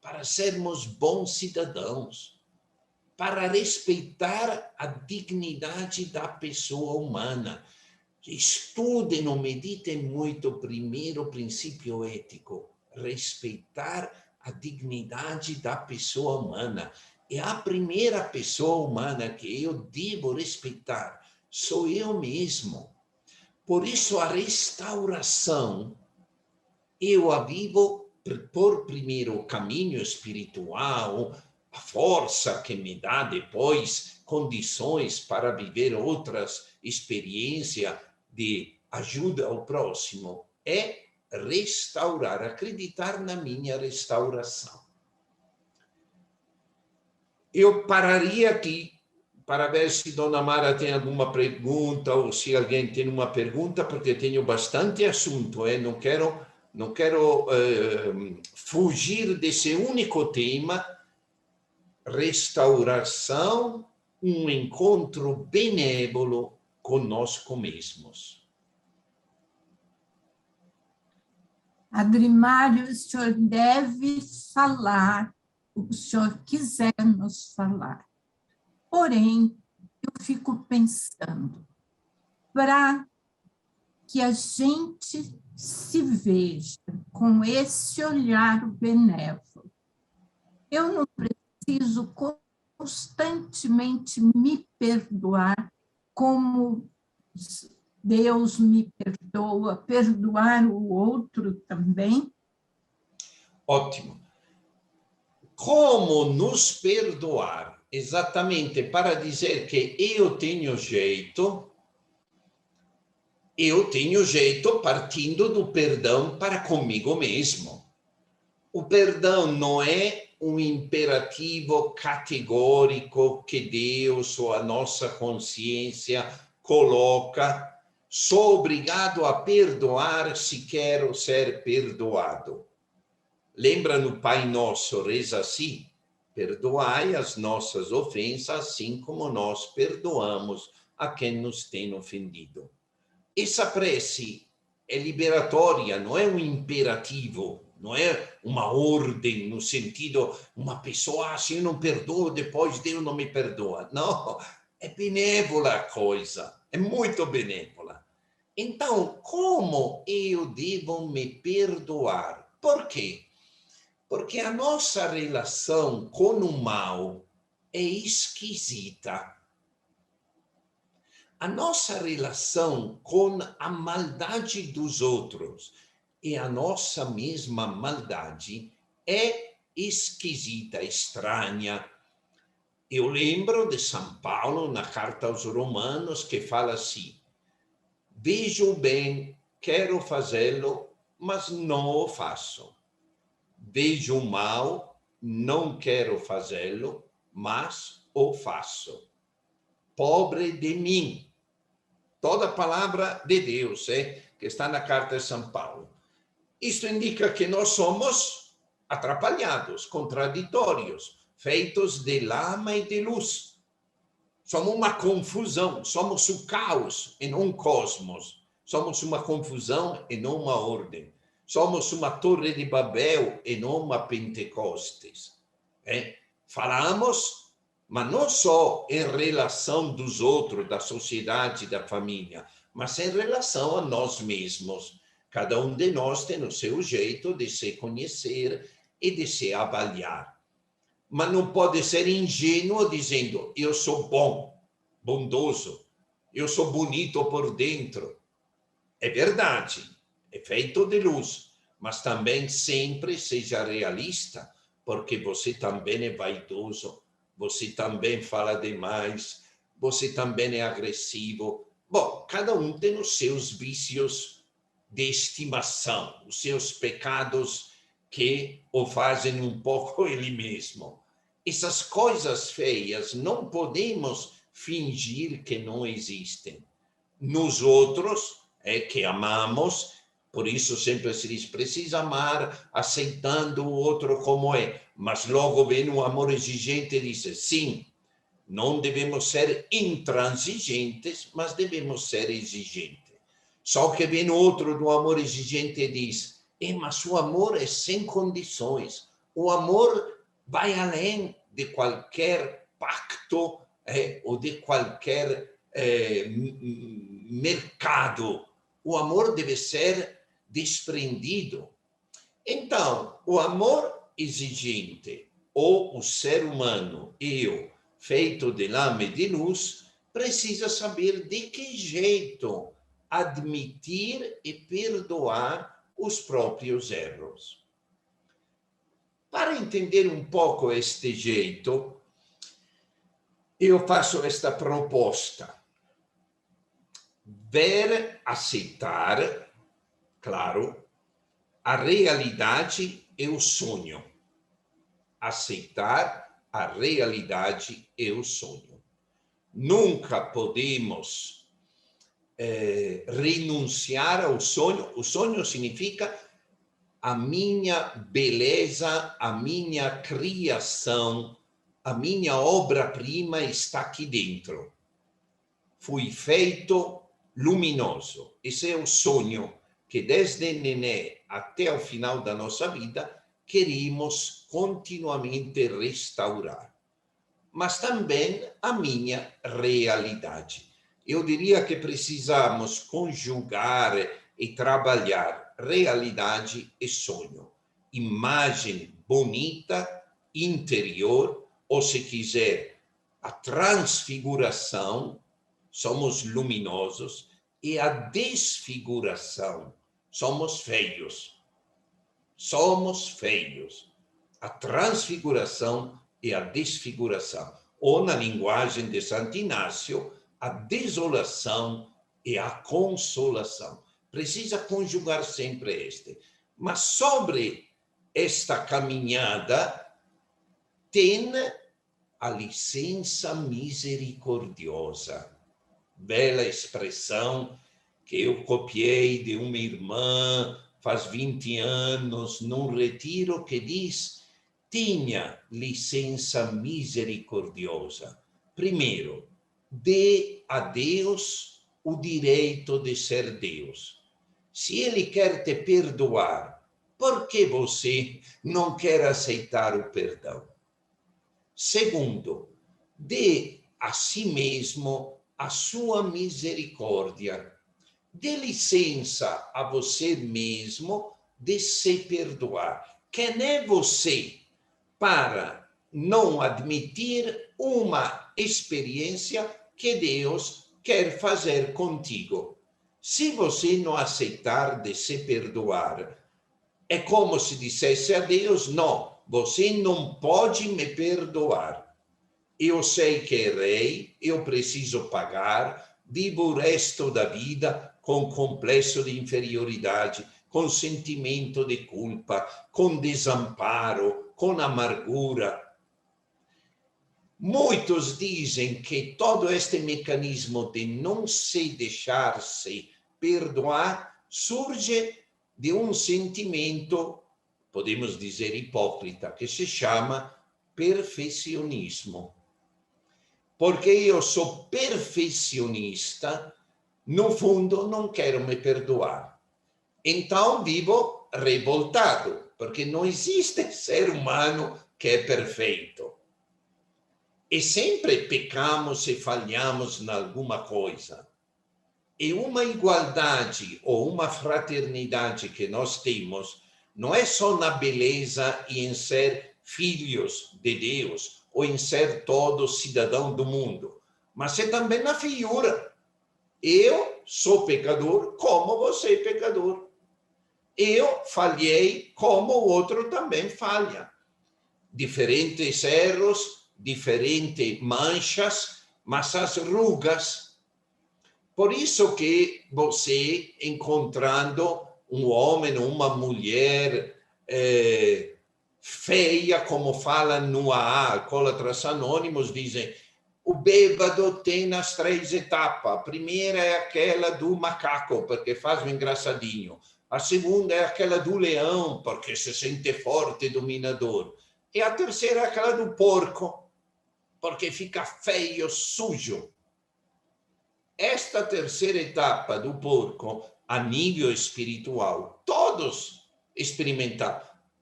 para sermos bons cidadãos, para respeitar a dignidade da pessoa humana. Estudem ou meditem muito o primeiro princípio ético, respeitar a dignidade da pessoa humana. É a primeira pessoa humana que eu devo respeitar, sou eu mesmo. Por isso, a restauração, eu a vivo por primeiro o caminho espiritual, a força que me dá depois condições para viver outras experiências de ajuda ao próximo, é restaurar, acreditar na minha restauração. Eu pararia aqui para ver se Dona Mara tem alguma pergunta ou se alguém tem uma pergunta, porque tenho bastante assunto, não quero fugir desse único tema, restauração, um encontro benévolo conosco mesmos. Adrimário, o senhor deve falar o que o senhor quiser nos falar. Porém, eu fico pensando, para que a gente se veja com esse olhar benévolo, eu não preciso constantemente me perdoar como Deus me perdoa, perdoar o outro também? Ótimo. Como nos perdoar? Exatamente para dizer que eu tenho jeito partindo do perdão para comigo mesmo. O perdão não é um imperativo categórico que Deus ou a nossa consciência coloca. Sou obrigado a perdoar se quero ser perdoado. Lembra no Pai Nosso, reza assim: perdoai as nossas ofensas, assim como nós perdoamos a quem nos tem ofendido. Essa prece é liberatória, não é um imperativo, não é uma ordem no sentido, uma pessoa, se eu não perdoo, depois Deus não me perdoa. Não, é benévola a coisa, é muito benévola. Então, como eu devo me perdoar? Por quê? Porque a nossa relação com o mal é esquisita. A nossa relação com a maldade dos outros e a nossa mesma maldade é esquisita, estranha. Eu lembro de São Paulo, na carta aos Romanos, que fala assim: vejo o bem, quero fazê-lo, mas não o faço. Vejo o mal, não quero fazê-lo, mas o faço. Pobre de mim. Toda a palavra de Deus, que está na carta de São Paulo. Isto indica que nós somos atrapalhados, contraditórios, feitos de lama e de luz. Somos uma confusão, somos o caos e não um cosmos. Somos uma confusão e não uma ordem. Somos uma torre de Babel e não uma Pentecostes. Falamos, mas não só em relação dos outros, da sociedade, da família, mas em relação a nós mesmos. Cada um de nós tem o seu jeito de se conhecer e de se avaliar. Mas não pode ser ingênuo dizendo, eu sou bom, bondoso, eu sou bonito por dentro. É verdade, é feito de luz, mas também sempre seja realista, porque você também é vaidoso, você também fala demais, você também é agressivo. Bom, cada um tem os seus vícios de estimação, os seus pecados que o fazem um pouco ele mesmo. Essas coisas feias não podemos fingir que não existem. Nos outros, que amamos, por isso sempre se diz, precisa amar aceitando o outro como é. Mas logo vem o amor exigente e diz, sim, não devemos ser intransigentes, mas devemos ser exigentes. Só que vem outro do amor exigente e diz, mas o amor é sem condições. O amor vai além de qualquer pacto ou de qualquer mercado. O amor deve ser desprendido. Então, o amor exigente, ou o ser humano, eu, feito de lama e de luz, precisa saber de que jeito admitir e perdoar os próprios erros. Para entender um pouco este jeito, eu faço esta proposta. Ver, aceitar, claro, a realidade e o sonho. Aceitar a realidade e o sonho. Nunca podemos renunciar ao sonho. O sonho significa a minha beleza, a minha criação, a minha obra-prima está aqui dentro. Fui feito luminoso. Esse é o sonho que desde nenê até o final da nossa vida queremos continuamente restaurar. Mas também a minha realidade. Eu diria que precisamos conjugar e trabalhar realidade e sonho. Imagem bonita, interior, ou se quiser, a transfiguração, somos luminosos, e a desfiguração, somos feios. Somos feios. A transfiguração e a desfiguração. Ou, na linguagem de Santo Inácio, a desolação e a consolação. Precisa conjugar sempre este. Mas sobre esta caminhada, tem a licença misericordiosa. Bela expressão que eu copiei de uma irmã faz 20 anos, num retiro, que diz, tenha licença misericordiosa. Primeiro, dê a Deus o direito de ser Deus. Se ele quer te perdoar, por que você não quer aceitar o perdão? Segundo, dê a si mesmo a sua misericórdia. Dê licença a você mesmo de se perdoar. Quem é você para não admitir uma experiência que Deus quer fazer contigo? Se você não aceitar de se perdoar, é como se dissesse a Deus: não, você não pode me perdoar. Eu sei que errei, eu preciso pagar, vivo o resto da vida com complexo de inferioridade, com sentimento de culpa, com desamparo, com amargura. Muitos dizem que todo este mecanismo de não se deixar-se perdoar surge de um sentimento, podemos dizer hipócrita, que se chama perfeccionismo. Porque eu sou perfeccionista, no fundo não quero me perdoar. Então vivo revoltado, porque não existe ser humano que é perfeito. E sempre pecamos e falhamos em alguma coisa. E uma igualdade ou uma fraternidade que nós temos não é só na beleza e em ser filhos de Deus, ou em ser todos cidadão do mundo, mas é também na figura. Eu sou pecador como você é pecador. Eu falhei como o outro também falha. Diferentes erros, diferentes manchas, mas as rugas. Por isso que você, encontrando um homem ou uma mulher feia, como fala no AA, Alcoólatras Anônimos, dizem: o bêbado tem as 3 etapas. A primeira é aquela do macaco, porque faz o engraçadinho. A segunda é aquela do leão, porque se sente forte e dominador. E a terceira é aquela do porco, porque fica feio, sujo. Esta terceira etapa do porco, a nível espiritual, todos experimentaram.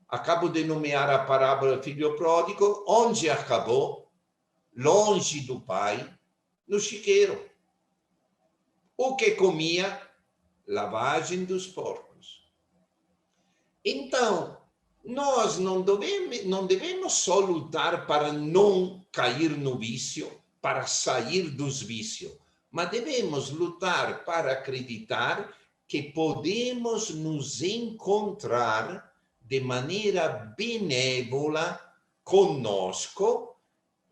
Acabo de nomear a parábola do filho pródigo, onde acabou, longe do pai, no chiqueiro. O que comia? Lavagem dos porcos. Então, nós não devemos só lutar para não cair no vício, para sair dos vícios, mas devemos lutar para acreditar que podemos nos encontrar de maneira benévola conosco,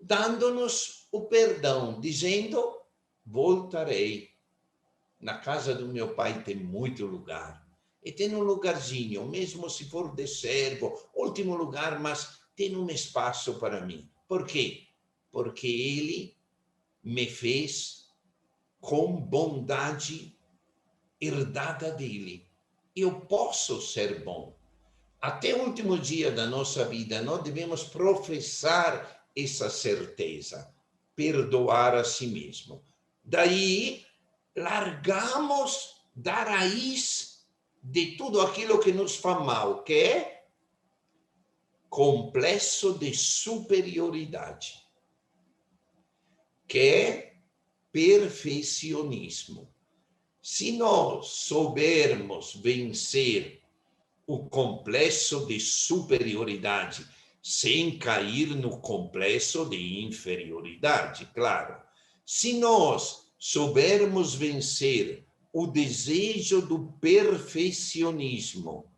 dando-nos o perdão, dizendo: voltarei. Na casa do meu pai tem muito lugar. E tem um lugarzinho, mesmo se for de servo, último lugar, mas tem um espaço para mim. Por quê? Porque ele me fez com bondade herdada dele. Eu posso ser bom. Até o último dia da nossa vida, nós devemos professar essa certeza, perdoar a si mesmo. Daí, largamos da raiz de tudo aquilo que nos faz mal, que é complexo de superioridade, que é perfeccionismo. Se nós soubermos vencer o complexo de superioridade, sem cair no complexo de inferioridade, claro. Se nós soubermos vencer o desejo do perfeccionismo,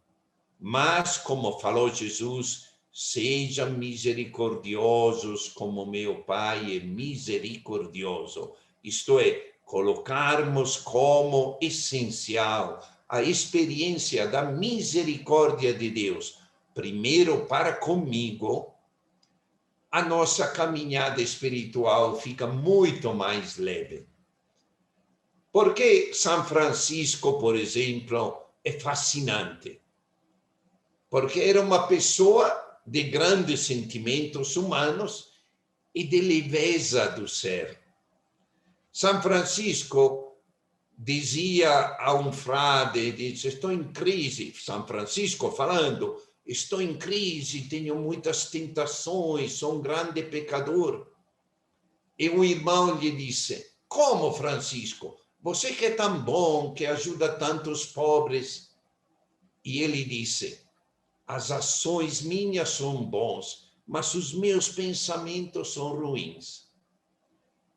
mas, como falou Jesus, sejam misericordiosos como meu Pai é misericordioso. Isto é, colocarmos como essencial a experiência da misericórdia de Deus, primeiro para comigo, a nossa caminhada espiritual fica muito mais leve. Porque São Francisco, por exemplo, é fascinante. Porque era uma pessoa de grandes sentimentos humanos e de leveza do ser. São Francisco dizia a frade, dice, estou em crise, São Francisco falando, estou em crise, tenho muitas tentações, sou um grande pecador. E o irmão lhe disse, como, Francisco? Você que é tão bom, que ajuda tantos pobres. E ele disse, as ações minhas são bons, mas os meus pensamentos são ruins.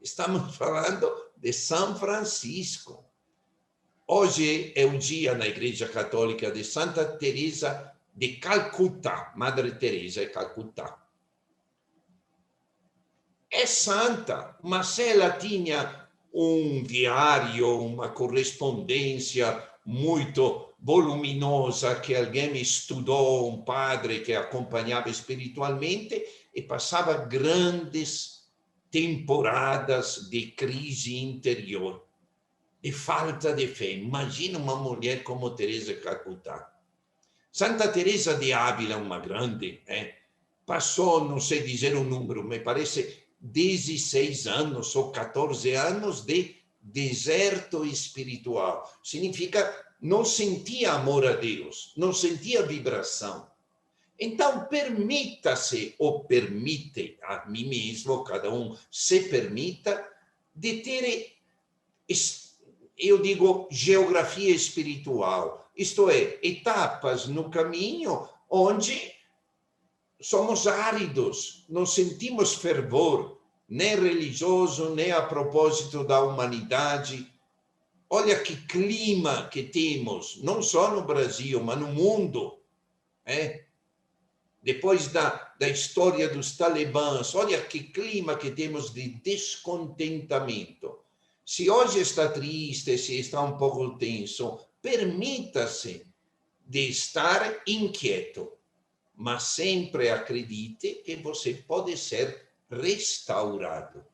Estamos falando de São Francisco. Hoje é o dia na Igreja Católica de Santa Teresa de Calcutá, Madre Teresa de Calcutá. É santa, mas ela tinha um diário, uma correspondência muito voluminosa que alguém estudou, um padre que acompanhava espiritualmente e passava grandes temporadas de crise interior, de falta de fé. Imagina uma mulher como Teresa de Calcutá. Santa Teresa de Ávila, uma grande, passou, não sei dizer o número, me parece 16 anos ou 14 anos de deserto espiritual. Significa não sentia amor a Deus, não sentia vibração. Então, permita-se, ou permite a mim mesmo, cada um se permita, de ter, eu digo, geografia espiritual, isto é, etapas no caminho onde somos áridos, não sentimos fervor, nem religioso, nem a propósito da humanidade. Olha que clima que temos, não só no Brasil, mas no mundo. Depois da história dos talibãs, olha que clima que temos de descontentamento. Se hoje está triste, se está um pouco tenso, permita-se de estar inquieto, mas sempre acredite que você pode ser restaurado.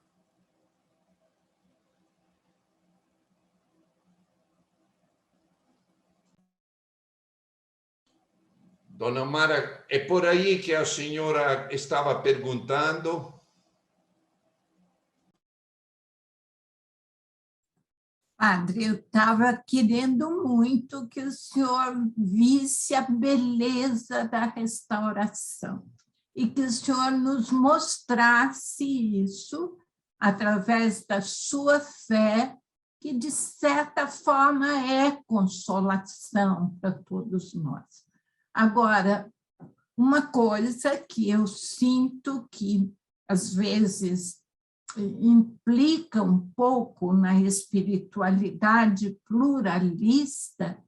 Dona Mara, é por aí que a senhora estava perguntando? Padre, eu estava querendo muito que o senhor visse a beleza da restauração e que o senhor nos mostrasse isso através da sua fé, que de certa forma é consolação para todos nós. Agora, uma coisa que eu sinto que às vezes implica um pouco na espiritualidade pluralista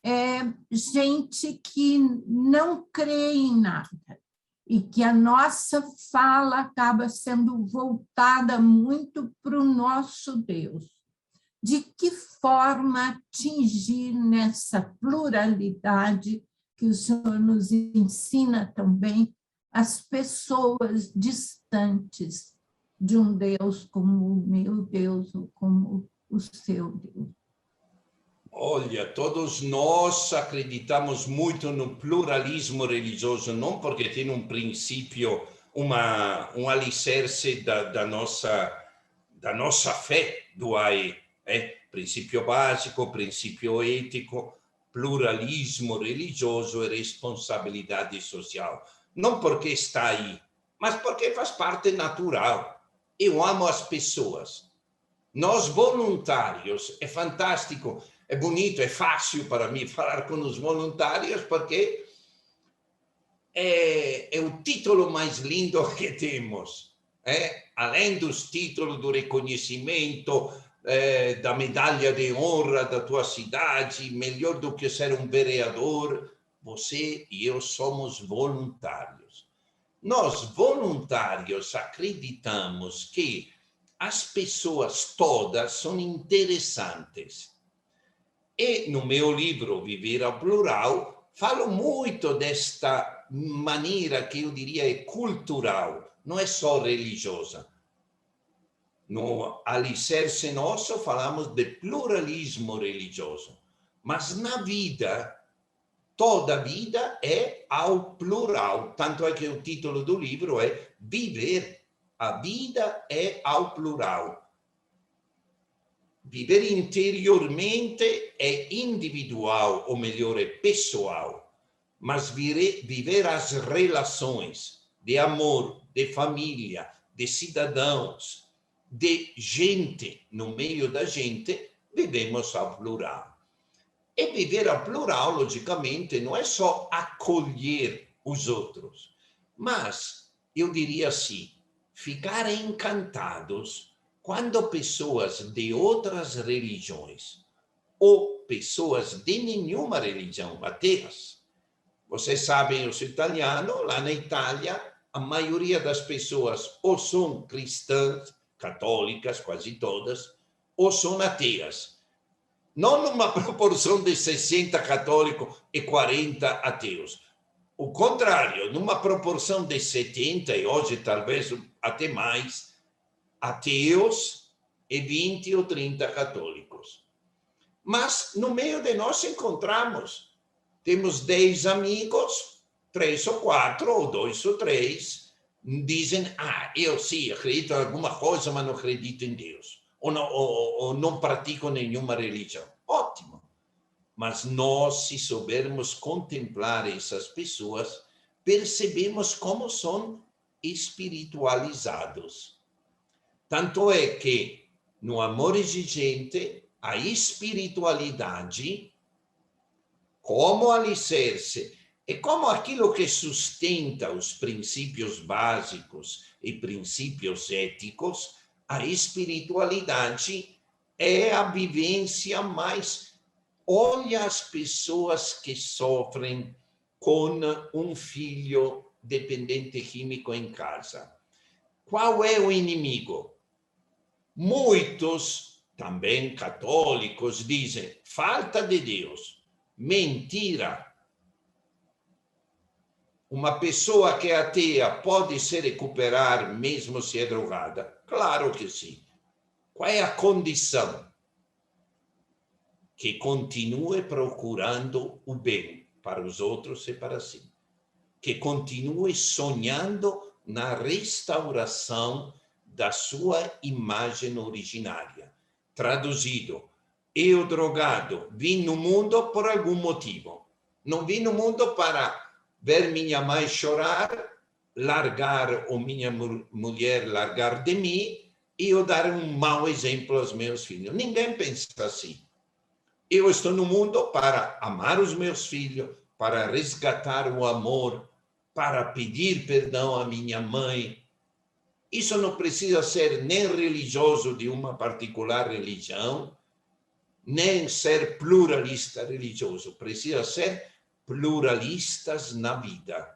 é gente que não crê em nada e que a nossa fala acaba sendo voltada muito para o nosso Deus. De que forma atingir nessa pluralidade que o Senhor nos ensina também as pessoas distantes de um Deus como o meu Deus ou como o seu Deus? Olha, todos nós acreditamos muito no pluralismo religioso, não porque tem um princípio, um alicerce da nossa fé do AE, princípio básico, princípio ético, pluralismo religioso e responsabilidade social. Não porque está aí, mas porque faz parte natural. Eu amo as pessoas. Nós, voluntários, é fantástico, é bonito, é fácil para mim falar com os voluntários, porque é o título mais lindo que temos. Além dos títulos do reconhecimento, da medalha de honra da tua cidade, melhor do que ser um vereador, você e eu somos voluntários. Nós, voluntários, acreditamos que as pessoas todas são interessantes. E no meu livro, Viver ao Plural, falo muito desta maneira que eu diria é cultural, não é só religiosa. No alicerce nosso, falamos de pluralismo religioso. Mas na vida, toda vida é ao plural. Tanto é que o título do livro é Viver. A vida é ao plural. Viver interiormente é individual, ou melhor, é pessoal. Mas viver as relações de amor, de família, de cidadãos, de gente no meio da gente, vivemos ao plural. E viver ao plural, logicamente, não é só acolher os outros, mas, eu diria assim, ficar encantados quando pessoas de outras religiões ou pessoas de nenhuma religião, ateias, vocês sabem, os italianos, lá na Itália, a maioria das pessoas ou são cristãs, católicas, quase todas, ou são ateias. Não numa proporção de 60 católicos e 40 ateus. O contrário, numa proporção de 70, e hoje talvez até mais, ateus e 20 ou 30 católicos. Mas no meio de nós encontramos, temos 10 amigos, 3 ou 4, ou 2 ou 3, dizem, eu sim, acredito em alguma coisa, mas não acredito em Deus. Ou não pratico nenhuma religião. Ótimo. Mas nós, se soubermos contemplar essas pessoas, percebemos como são espiritualizados. Tanto é que, no amor exigente, a espiritualidade, como alicerce, e como aquilo que sustenta os princípios básicos e princípios éticos, a espiritualidade é a vivência mais... Olha as pessoas que sofrem com um filho dependente químico em casa. Qual é o inimigo? Muitos, também católicos, dizem falta de Deus, mentira. Uma pessoa que é ateia pode se recuperar mesmo se é drogada? Claro que sim. Qual é a condição? Que continue procurando o bem para os outros e para si. Que continue sonhando na restauração da sua imagem originária. Traduzido, eu drogado vim no mundo por algum motivo. Não vim no mundo para ver minha mãe chorar, largar, ou minha mulher largar de mim, e eu dar um mau exemplo aos meus filhos. Ninguém pensa assim. Eu estou no mundo para amar os meus filhos, para resgatar o amor, para pedir perdão à minha mãe. Isso não precisa ser nem religioso de uma particular religião, nem ser pluralista religioso. Precisa ser pluralistas na vida.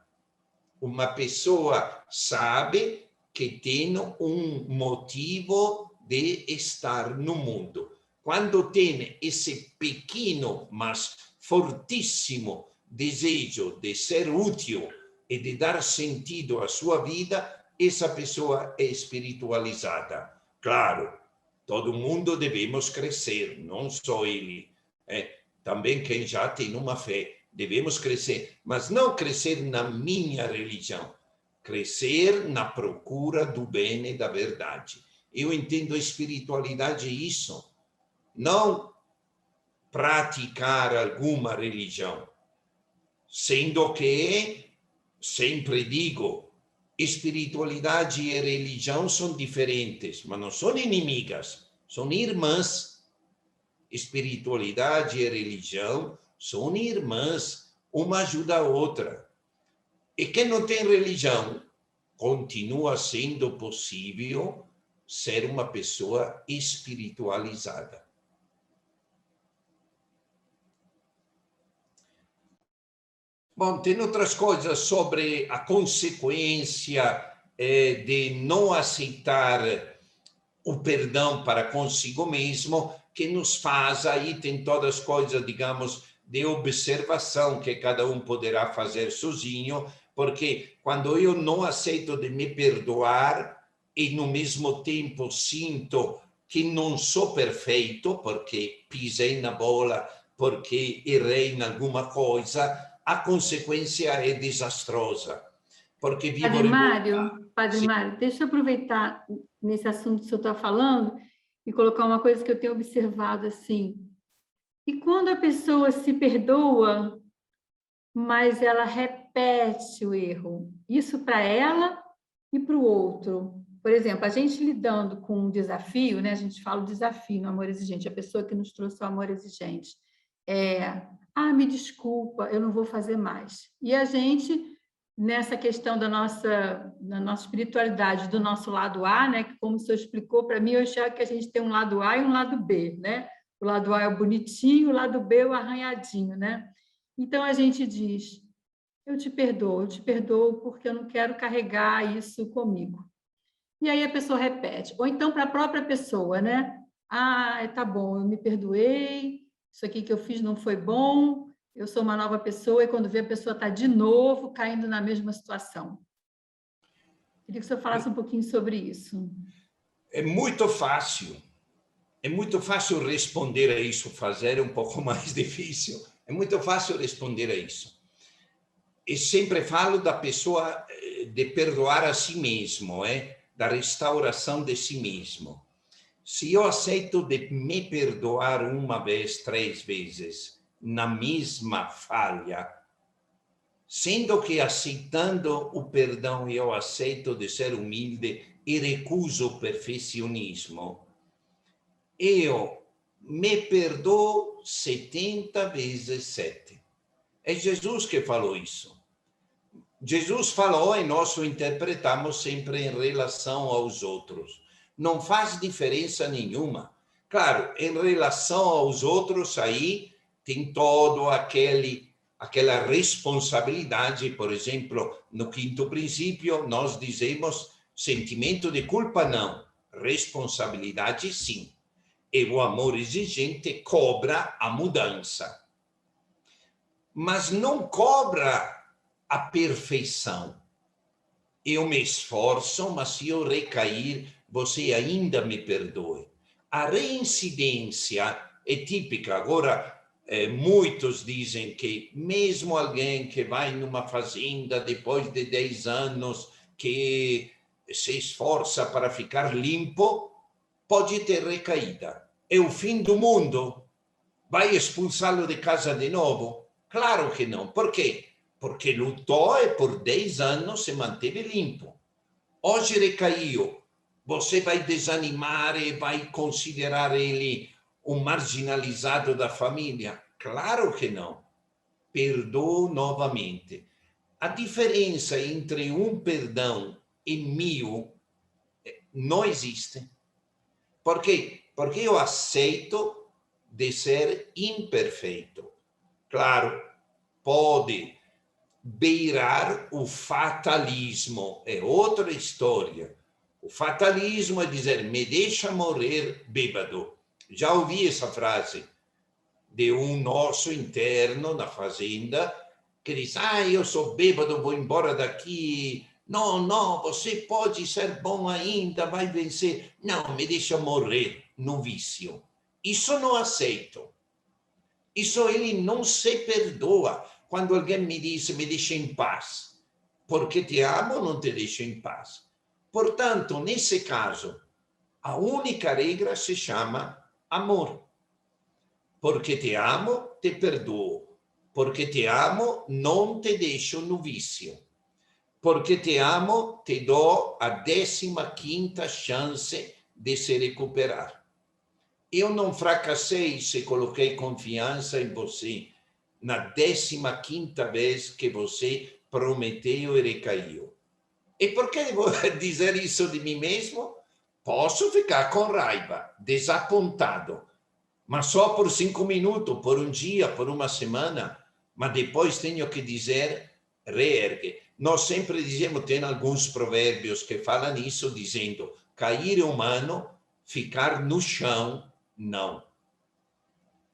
Uma pessoa sabe que tem um motivo de estar no mundo. Quando tem esse pequeno, mas fortíssimo desejo de ser útil e de dar sentido à sua vida, essa pessoa é espiritualizada. Claro, todo mundo devemos crescer, não só ele. Também quem já tem uma fé, devemos crescer, mas não crescer na minha religião, crescer na procura do bem e da verdade. Eu entendo a espiritualidade isso. Não praticar alguma religião, sendo que, sempre digo, espiritualidade e religião são diferentes, mas não são inimigas, são irmãs. Espiritualidade e religião são irmãs, uma ajuda a outra. E quem não tem religião, continua sendo possível ser uma pessoa espiritualizada. Bom, tem outras coisas sobre a consequência de não aceitar o perdão para consigo mesmo, que nos faz, aí tem todas as coisas, digamos, de observação que cada um poderá fazer sozinho, porque quando eu não aceito de me perdoar e no mesmo tempo sinto que não sou perfeito, porque pisei na bola, porque errei em alguma coisa, a consequência é desastrosa. Porque Padre Mário, deixa eu aproveitar nesse assunto que o senhor está falando e colocar uma coisa que eu tenho observado assim. E quando a pessoa se perdoa, mas ela repete o erro, isso para ela e para o outro. Por exemplo, a gente lidando com um desafio, né? A gente fala o desafio no amor exigente, a pessoa que nos trouxe o amor exigente. Me desculpa, eu não vou fazer mais. E a gente, nessa questão da nossa espiritualidade, do nosso lado A, né? Que como o senhor explicou para mim, eu achava que a gente tem um lado A e um lado B, né? O lado A é o bonitinho, o lado B é o arranhadinho, né? Então a gente diz: eu te perdoo porque eu não quero carregar isso comigo. E aí a pessoa repete. Ou então para a própria pessoa, né? Tá bom, eu me perdoei, isso aqui que eu fiz não foi bom, eu sou uma nova pessoa, e quando vê a pessoa está de novo caindo na mesma situação. Queria que o senhor falasse um pouquinho sobre isso. É muito fácil responder a isso, fazer é um pouco mais difícil. É muito fácil responder a isso. E sempre falo da pessoa de perdoar a si mesmo, da restauração de si mesmo. Se eu aceito de me perdoar uma vez, 3 vezes, na mesma falha, sendo que aceitando o perdão eu aceito de ser humilde e recuso o perfeccionismo, eu me perdoo 70 vezes 7. É Jesus que falou isso. Jesus falou e nós o interpretamos sempre em relação aos outros. Não faz diferença nenhuma. Claro, em relação aos outros, aí tem todo aquela responsabilidade. Por exemplo, no 5º princípio, nós dizemos sentimento de culpa não, responsabilidade sim. E o amor exigente cobra a mudança. Mas não cobra a perfeição. Eu me esforço, mas se eu recair, você ainda me perdoe. A reincidência é típica. Agora, muitos dizem que mesmo alguém que vai numa fazenda depois de 10 anos, que se esforça para ficar limpo, pode ter recaída. É o fim do mundo? Vai expulsá-lo de casa de novo? Claro que não. Por quê? Porque lutou e por 10 anos se manteve limpo. Hoje recaiu. Você vai desanimar e vai considerar ele um marginalizado da família? Claro que não. Perdoou novamente. A diferença entre um perdão e 1000 não existe. Por quê? Porque eu aceito de ser imperfeito. Claro, pode beirar o fatalismo, é outra história. O fatalismo é dizer, me deixa morrer bêbado. Já ouvi essa frase de um nosso interno na fazenda, que diz, eu sou bêbado, vou embora daqui. Não, você pode ser bom ainda, vai vencer. Não, me deixa morrer no vício. Isso não aceito. Isso ele não se perdoa. Quando alguém me diz, me deixa em paz, porque te amo, não te deixo em paz. Portanto, nesse caso, a única regra se chama amor. Porque te amo, te perdoo. Porque te amo, não te deixo no vício. Porque te amo, te dou a 15ª chance de se recuperar. Eu não fracassei se coloquei confiança em você na 15ª vez que você prometeu e recaiu. E por que vou dizer isso de mim mesmo? Posso ficar com raiva, desapontado, mas só por 5 minutos, por um dia, por uma semana. Mas depois tenho que dizer, reergue. Nós sempre dizemos, tem alguns provérbios que falam isso, dizendo, cair é humano, ficar no chão, não.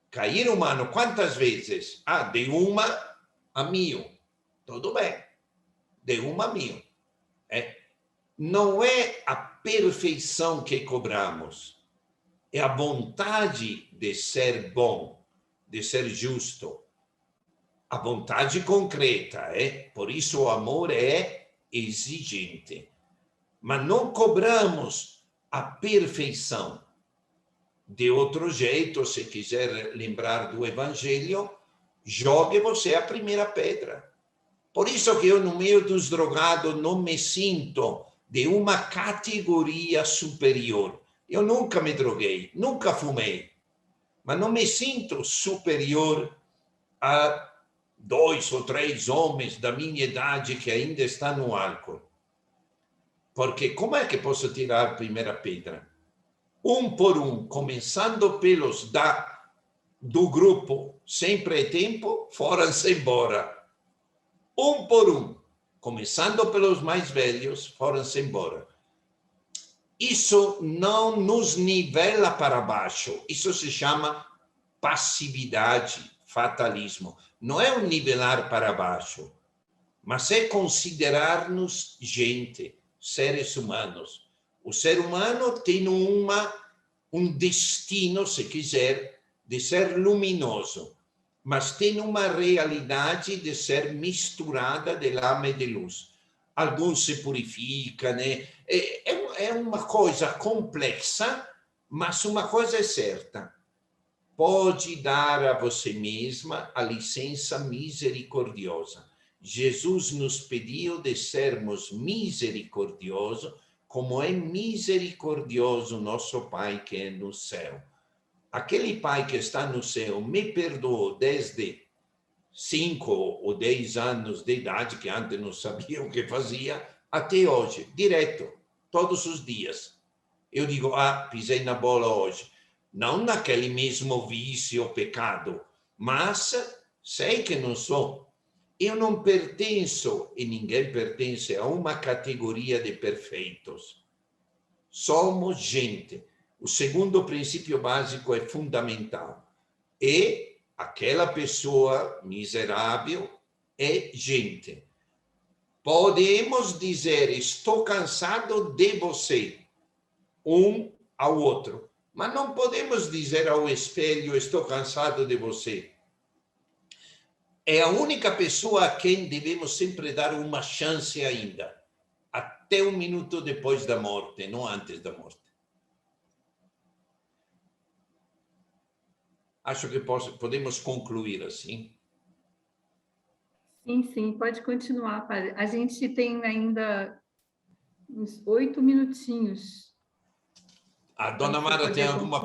Cair humano, quantas vezes? De 1 a 1000. Tudo bem. De 1 a 1000. Não é a perfeição que cobramos. É a vontade de ser bom, de ser justo. A vontade concreta, Por isso o amor é exigente. Mas não cobramos a perfeição. De outro jeito, se quiser lembrar do Evangelho, jogue você a primeira pedra. Por isso que eu, no meio dos drogados, não me sinto de uma categoria superior. Eu nunca me droguei, nunca fumei, mas não me sinto superior a 2 ou 3 homens da minha idade que ainda estão no álcool. Porque como é que posso tirar a primeira pedra? Um por um, começando pelos do grupo, sempre é tempo, foram-se embora. Um por um, começando pelos mais velhos, foram-se embora. Isso não nos nivela para baixo, isso se chama passividade, fatalismo. Não é um nivelar para baixo, mas é considerar-nos gente, seres humanos. O ser humano tem um destino, se quiser, de ser luminoso, mas tem uma realidade de ser misturada de lama e de luz. Alguns se purificam, né? É uma coisa complexa, mas uma coisa é certa. Pode dar a você mesma a licença misericordiosa. Jesus nos pediu de sermos misericordiosos, como é misericordioso nosso Pai que é no céu. Aquele Pai que está no céu me perdoou desde 5 ou 10 anos de idade, que antes não sabia o que fazia, até hoje, direto, todos os dias. Eu digo, pisei na bola hoje. Não naquele mesmo vício ou pecado, mas sei que não sou. Eu não pertenço, e ninguém pertence, a uma categoria de perfeitos. Somos gente. O segundo princípio básico é fundamental. E aquela pessoa miserável é gente. Podemos dizer, estou cansado de você, um ao outro. Mas não podemos dizer ao espelho, estou cansado de você. É a única pessoa a quem devemos sempre dar uma chance ainda, até um minuto depois da morte, não antes da morte. Acho que podemos concluir assim. Sim, pode continuar, padre. A gente tem ainda uns 8 minutinhos. A dona Mara tem alguma...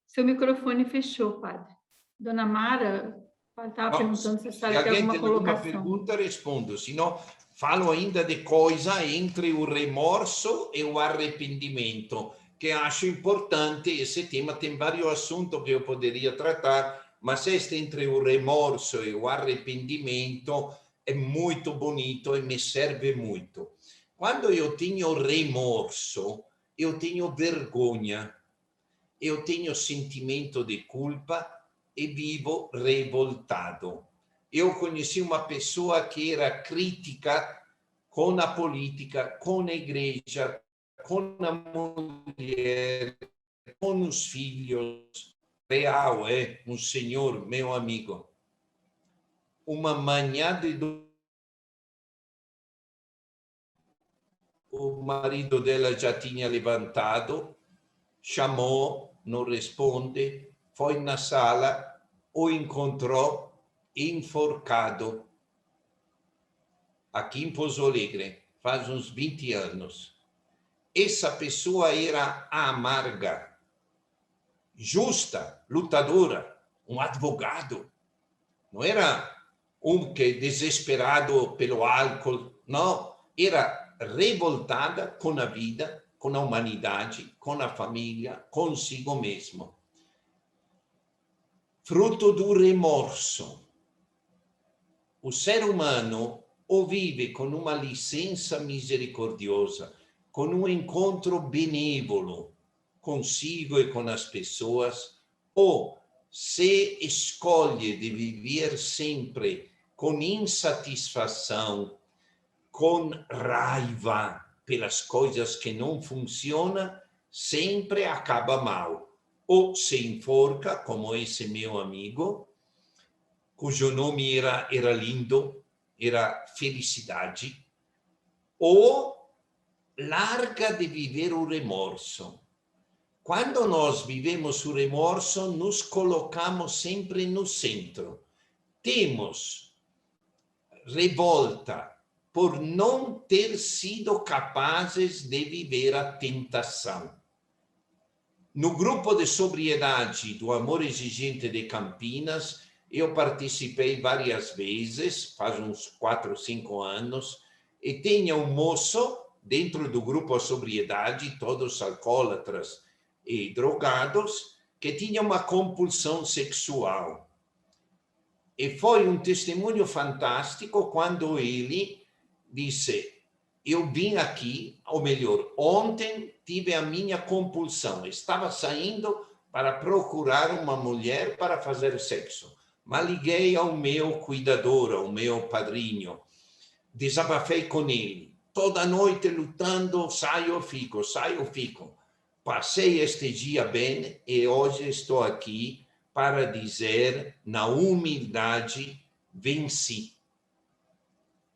Seu microfone fechou, padre. Dona Mara estava perguntando se a senhora tem alguma colocação. Se alguém tem alguma pergunta, respondo. Senão, falo ainda de coisa entre o remorso e o arrependimento, que acho importante. Esse tema tem vários assuntos que eu poderia tratar, mas este entre o remorso e o arrependimento é muito bonito e me serve muito. Quando eu tenho remorso, eu tenho vergonha, eu tenho sentimento de culpa e vivo revoltado. Eu conheci uma pessoa que era crítica com a política, com a igreja, com a mulher, com os filhos. Real, um senhor, meu amigo. Uma manhã o marido dela já tinha levantado, chamou, não responde, foi na sala, o encontrou enforcado. Aqui em Pouso Alegre, faz uns 20 anos. Essa pessoa era amarga, justa, lutadora, um advogado. Não era um que desesperado pelo álcool, não. Era revoltada com a vida, com a humanidade, com a família, consigo mesmo. Fruto do remorso. O ser humano ou vive com uma licença misericordiosa, com um encontro benévolo consigo e com as pessoas, ou se escolhe de viver sempre com insatisfação, com raiva pelas coisas que não funcionam, sempre acaba mal. Ou se enforca, como esse meu amigo, cujo nome era lindo, era Felicidade, ou larga de viver o remorso. Quando nós vivemos o remorso, nos colocamos sempre no centro. Temos revolta por não ter sido capazes de viver a tentação. No grupo de sobriedade do Amor Exigente de Campinas, eu participei várias vezes, faz uns 4 ou 5 anos, e tinha um moço dentro do grupo sobriedade, todos alcoólatras e drogados, que tinha uma compulsão sexual. E foi um testemunho fantástico quando ele disse: eu vim aqui, ou melhor, ontem tive a minha compulsão, estava saindo para procurar uma mulher para fazer sexo, mas liguei ao meu cuidador, ao meu padrinho, desabafei com ele, toda noite lutando, saio, fico. Passei este dia bem e hoje estou aqui para dizer, na humildade, venci.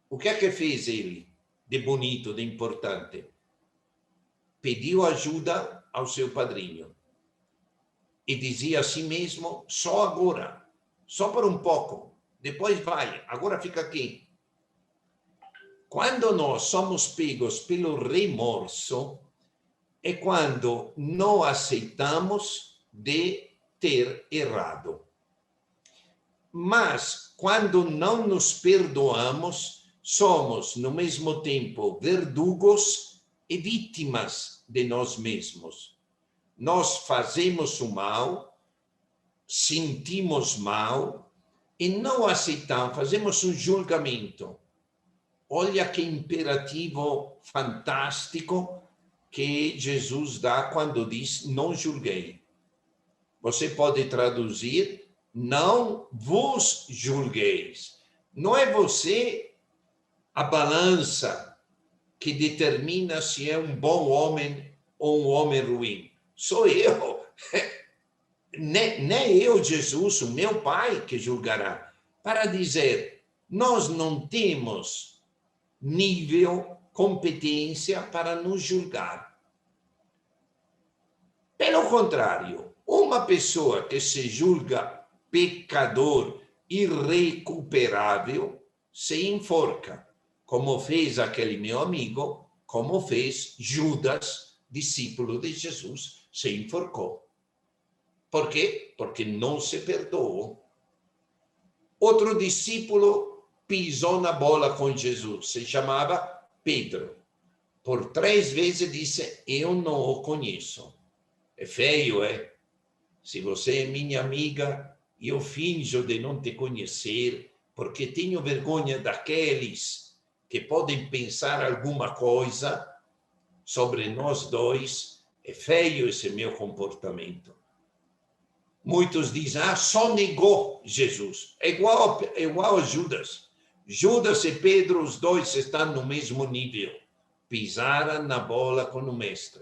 O que é que fez ele de bonito, de importante? Pediu ajuda ao seu padrinho e dizia a si mesmo: só agora, só por um pouco, depois vai, agora fica aqui. Quando nós somos pegos pelo remorso, é quando não aceitamos de ter errado. Mas, quando não nos perdoamos, somos, no mesmo tempo, verdugos e vítimas de nós mesmos. Nós fazemos o mal, sentimos mal e não aceitamos, fazemos um julgamento. Olha que imperativo fantástico que Jesus dá quando diz: não julguei. Você pode traduzir: não vos julgueis. Não é você a balança que determina se é um bom homem ou um homem ruim. Sou eu. Nem eu, Jesus, o meu Pai, que julgará. Para dizer, nós não temos nível, competência para nos julgar. Pelo contrário, uma pessoa que se julga pecador irrecuperável se enforca, como fez aquele meu amigo, como fez Judas, discípulo de Jesus, se enforcou. Por quê? Porque não se perdoou. Outro discípulo pisou na bola com Jesus, se chamava Pedro. Por 3 vezes disse: eu não o conheço. É feio, é? Se você é minha amiga, eu finjo de não te conhecer, porque tenho vergonha daqueles que podem pensar alguma coisa sobre nós dois. É feio esse meu comportamento. Muitos dizem: só negou Jesus. É igual a Judas. Judas e Pedro, os dois estão no mesmo nível. Pisaram na bola com o mestre.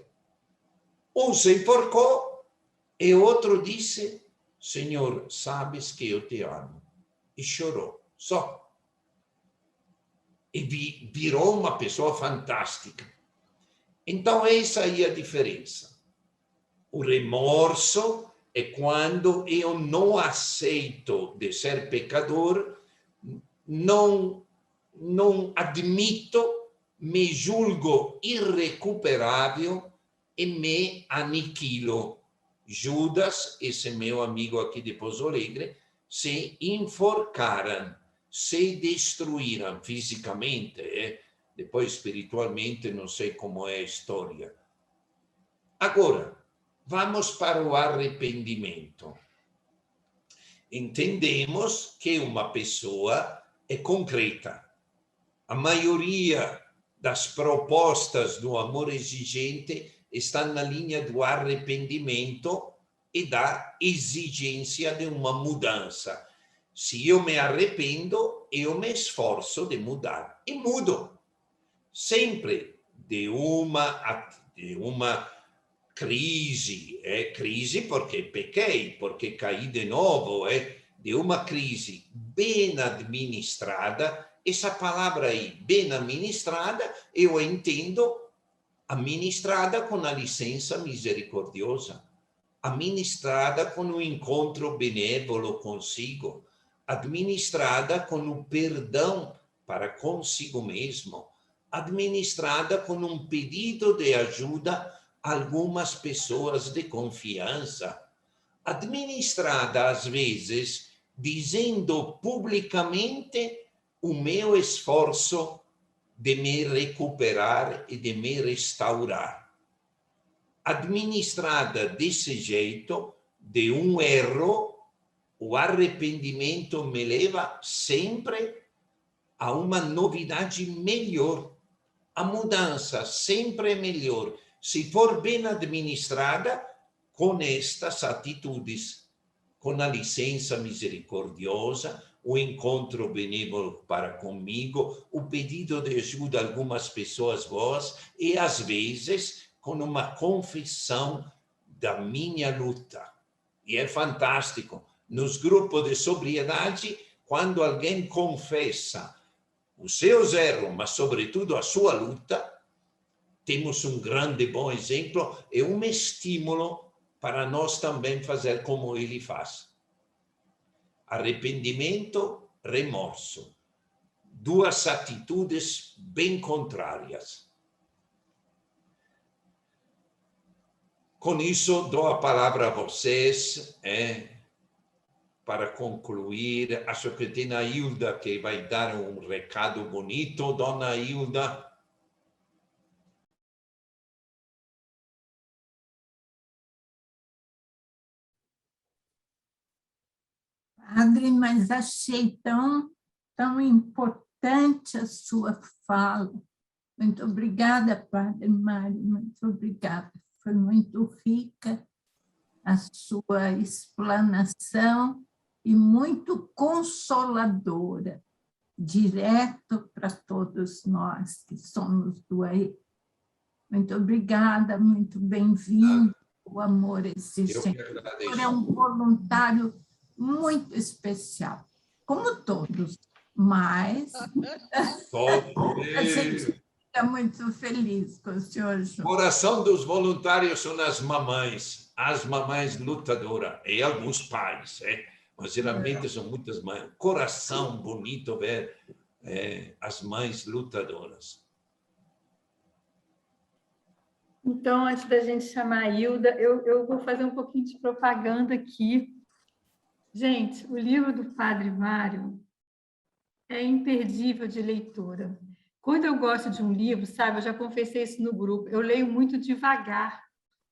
Um se enforcou e outro disse: Senhor, sabes que eu te amo. E chorou, só. E virou uma pessoa fantástica. Então, essa aí é a diferença. O remorso é quando eu não aceito de ser pecador, não admito, me julgo irrecuperável e me aniquilo. Judas, esse meu amigo aqui de Pouso Alegre, se enforcaram, se destruíram fisicamente, depois espiritualmente não sei como é a história. Agora, vamos para o arrependimento. Entendemos que uma pessoa é concreta. A maioria das propostas do amor exigente está na linha do arrependimento e da exigência de uma mudança. Se eu me arrependo, eu me esforço de mudar. E mudo. Sempre de uma crise. Crise porque pequei, porque caí de novo. De uma crise bem administrada, essa palavra aí, bem administrada, eu entendo administrada com a licença misericordiosa, administrada com o encontro benévolo consigo, administrada com o perdão para consigo mesmo, administrada com um pedido de ajuda a algumas pessoas de confiança, administrada às vezes dizendo publicamente o meu esforço de me recuperar e de me restaurar. Administrada desse jeito, de um erro, o arrependimento me leva sempre a uma novidade melhor. A mudança sempre é melhor, se for bem administrada, com estas atitudes, com a licença misericordiosa, o encontro benévolo para comigo, o pedido de ajuda a algumas pessoas boas e, às vezes, com uma confissão da minha luta. E é fantástico. Nos grupos de sobriedade, quando alguém confessa os seus erros, mas, sobretudo, a sua luta, temos um grande bom exemplo e um estímulo para nós também fazer como ele faz. Arrependimento, remorso. Duas atitudes bem contrárias. Com isso, dou a palavra a vocês, para concluir. Acho que tem a Hilda que vai dar um recado bonito. Dona Hilda. Padre, mas achei tão importante a sua fala. Muito obrigada, Padre Mário, muito obrigada. Foi muito rica a sua explanação e muito consoladora, direto para todos nós que somos do AE. Muito obrigada, muito bem-vindo, o Amor Exigente. É um voluntário muito especial, como todos, mas a gente fica muito feliz com o senhor junto. O coração dos voluntários são as mamães lutadoras, e alguns pais, mas geralmente são muitas mães. Coração bonito ver as mães lutadoras. Então, antes da gente chamar a Hilda, eu vou fazer um pouquinho de propaganda aqui. Gente, o livro do Padre Mário é imperdível de leitura. Quando eu gosto de um livro, sabe, eu já confessei isso no grupo, eu leio muito devagar,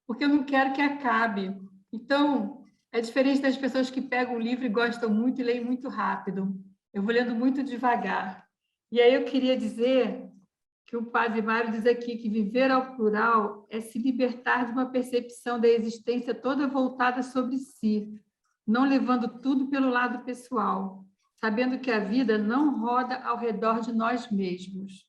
porque eu não quero que acabe. Então, é diferente das pessoas que pegam o livro e gostam muito e leem muito rápido. Eu vou lendo muito devagar. E aí eu queria dizer que o Padre Mário diz aqui que viver ao plural é se libertar de uma percepção da existência toda voltada sobre si, não levando tudo pelo lado pessoal, sabendo que a vida não roda ao redor de nós mesmos.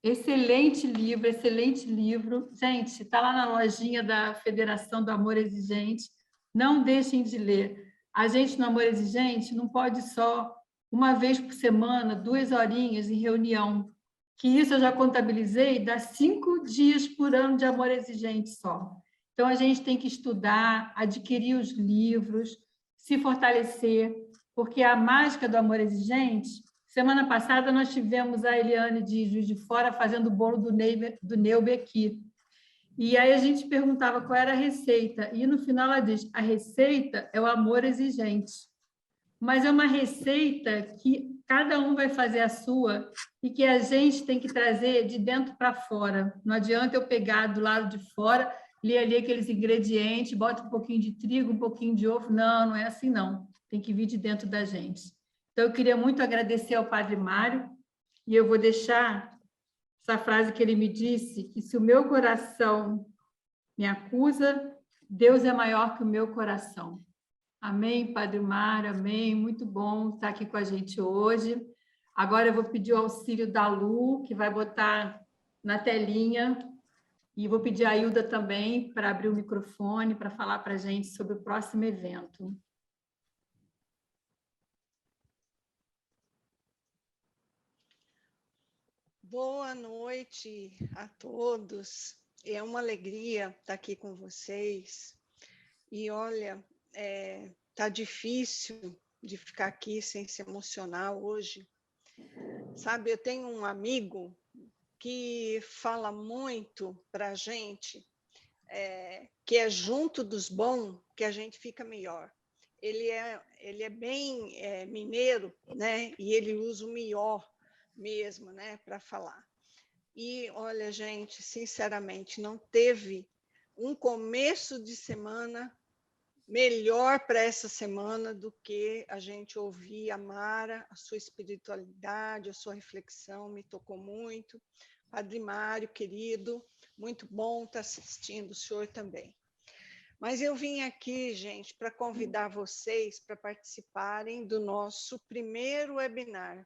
Excelente livro, excelente livro. Gente, está lá na lojinha da Federação do Amor Exigente. Não deixem de ler. A gente, no Amor Exigente, não pode só, uma vez por semana, 2 horinhas em reunião, que isso eu já contabilizei, dá 5 dias por ano de Amor Exigente só. Então, a gente tem que estudar, adquirir os livros, se fortalecer, porque a mágica do Amor Exigente, semana passada nós tivemos a Eliane de Juiz de Fora fazendo o bolo do Neube aqui. E aí a gente perguntava qual era a receita, e no final ela diz, a receita é o amor exigente. Mas é uma receita que cada um vai fazer a sua e que a gente tem que trazer de dentro para fora. Não adianta eu pegar do lado de fora, ler ali aqueles ingredientes, bota um pouquinho de trigo, um pouquinho de ovo. Não, não é assim, não. Tem que vir de dentro da gente. Então, eu queria muito agradecer ao Padre Mário, e eu vou deixar essa frase que ele me disse, que se o meu coração me acusa, Deus é maior que o meu coração. Amém, Padre Mário, amém. Muito bom estar aqui com a gente hoje. Agora eu vou pedir o auxílio da Lu, que vai botar na telinha, e vou pedir a Hilda também para abrir o microfone para falar para a gente sobre o próximo evento. Boa noite a todos. É uma alegria estar aqui com vocês. E olha, tá difícil de ficar aqui sem se emocionar hoje. Sabe, eu tenho um amigo que fala muito para a gente que é junto dos bons que a gente fica melhor. Ele é bem mineiro, né? E ele usa o melhor mesmo, né, para falar. E olha, gente, sinceramente, não teve um começo de semana melhor para essa semana do que a gente ouvir a Mara, a sua espiritualidade, a sua reflexão, me tocou muito. Padre Mário, querido, muito bom estar assistindo, o senhor também. Mas eu vim aqui, gente, para convidar vocês para participarem do nosso primeiro webinar,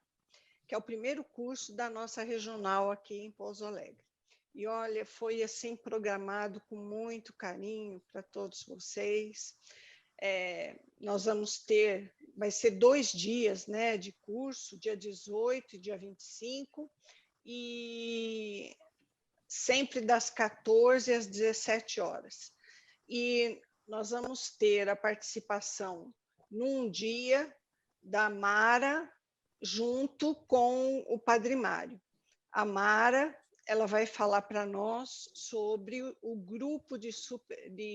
que é o primeiro curso da nossa regional aqui em Pouso Alegre. E olha, foi assim programado com muito carinho para todos vocês. Nós vamos ter, vai ser 2 dias, né, de curso, dia 18 e dia 25, e sempre das 14 às 17 horas. E nós vamos ter a participação num dia da Mara, junto com o Padre Mário. A Mara, ela vai falar para nós sobre o grupo de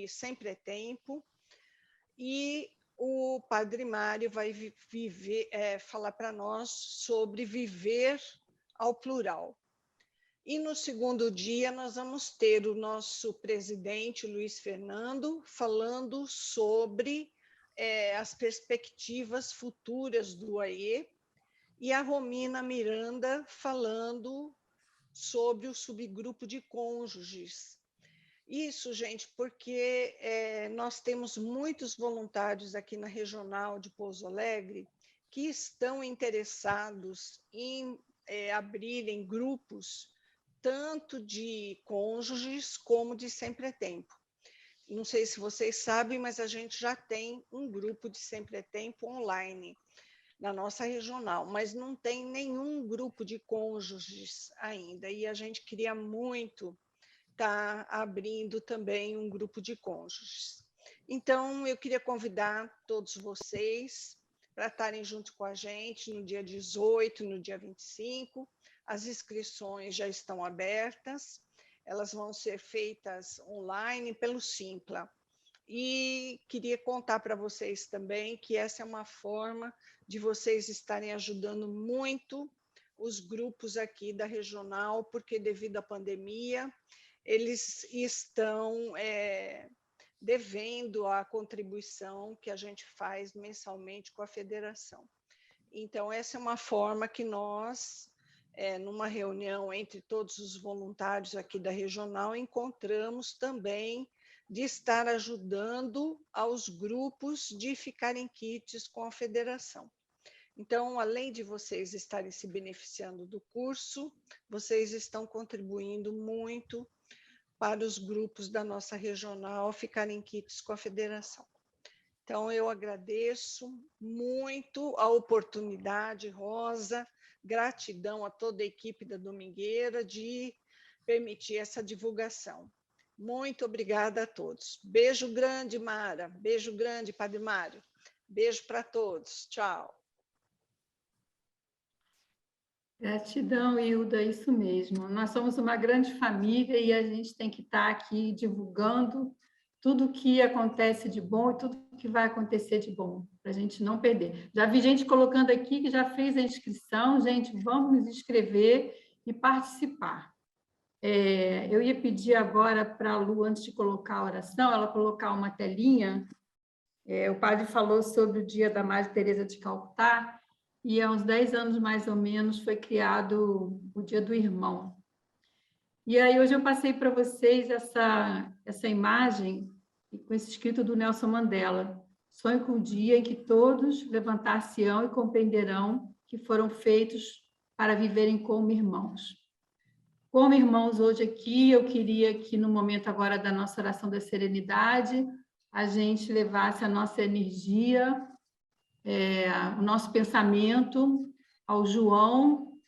Sempre é Tempo, e o Padre Mário vai falar para nós sobre viver ao plural. E no segundo dia nós vamos ter o nosso presidente, Luiz Fernando, falando sobre as perspectivas futuras do AE, e a Romina Miranda falando sobre o subgrupo de cônjuges. Isso, gente, porque nós temos muitos voluntários aqui na Regional de Pouso Alegre que estão interessados em abrirem grupos tanto de cônjuges como de Sempre é Tempo. Não sei se vocês sabem, mas a gente já tem um grupo de Sempre é Tempo online na nossa regional, mas não tem nenhum grupo de cônjuges ainda, e a gente queria muito estar abrindo também um grupo de cônjuges. Então, eu queria convidar todos vocês para estarem junto com a gente no dia 18, no dia 25. As inscrições já estão abertas, elas vão ser feitas online pelo Simpla. E queria contar para vocês também que essa é uma forma de vocês estarem ajudando muito os grupos aqui da regional, porque devido à pandemia, eles estão devendo a contribuição que a gente faz mensalmente com a federação. Então, essa é uma forma que nós, numa reunião entre todos os voluntários aqui da regional, encontramos também de estar ajudando aos grupos de ficarem quites com a federação. Então, além de vocês estarem se beneficiando do curso, vocês estão contribuindo muito para os grupos da nossa regional ficarem quites com a federação. Então, eu agradeço muito a oportunidade, Rosa, gratidão a toda a equipe da Domingueira de permitir essa divulgação. Muito obrigada a todos. Beijo grande, Mara. Beijo grande, Padre Mário. Beijo para todos. Tchau. Gratidão, Hilda, isso mesmo. Nós somos uma grande família e a gente tem que estar aqui divulgando tudo o que acontece de bom e tudo o que vai acontecer de bom, para a gente não perder. Já vi gente colocando aqui que já fez a inscrição. Gente, vamos nos inscrever e participar. Eu ia pedir agora para a Lu, antes de colocar a oração, ela colocar uma telinha. O padre falou sobre o dia da Madre Teresa de Calcutá, e há uns 10 anos, mais ou menos, foi criado o Dia do Irmão. E aí, hoje eu passei para vocês essa imagem com esse escrito do Nelson Mandela: sonho com o dia em que todos levantar-se-ão e compreenderão que foram feitos para viverem como irmãos. Como irmãos, hoje aqui, eu queria que, no momento agora da nossa oração da serenidade, a gente levasse a nossa energia, o nosso pensamento ao João,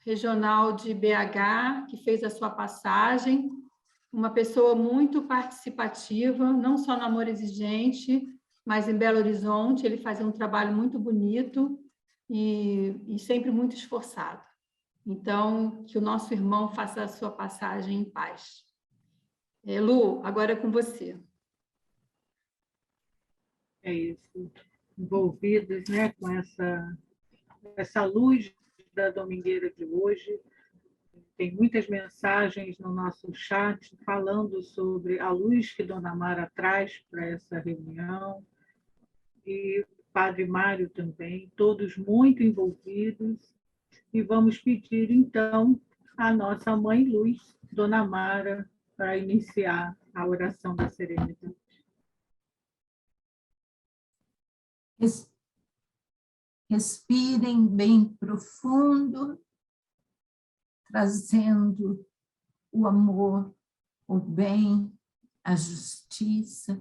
regional de BH, que fez a sua passagem, uma pessoa muito participativa, não só no Amor Exigente, mas em Belo Horizonte. Ele fazia um trabalho muito bonito e sempre muito esforçado. Então, que o nosso irmão faça a sua passagem em paz. Lu, agora é com você. É isso. Envolvidos, né, com essa luz da domingueira de hoje. Tem muitas mensagens no nosso chat falando sobre a luz que Dona Mara traz para essa reunião. E Padre Mário também, todos muito envolvidos. E vamos pedir, então, a nossa Mãe Luz, Dona Mara, para iniciar a oração da serenidade. Respirem bem profundo, trazendo o amor, o bem, a justiça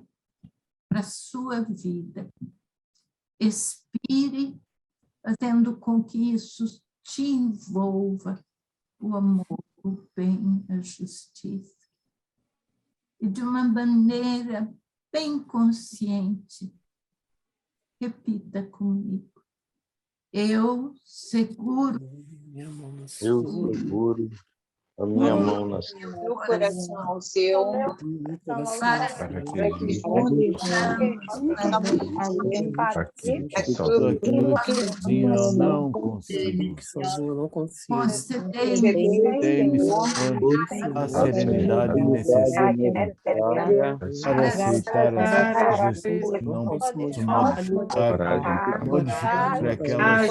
para a sua vida. Expire, fazendo com que isso te envolva, o amor, o bem, a justiça. E de uma maneira bem consciente, repita comigo. Eu seguro a minha mão na Meu coração ao seu, para que sozinho eu não consigo. Dê-me, Senhor, a serenidade necessária para aceitar as sugestões que não posso modificar para aquelas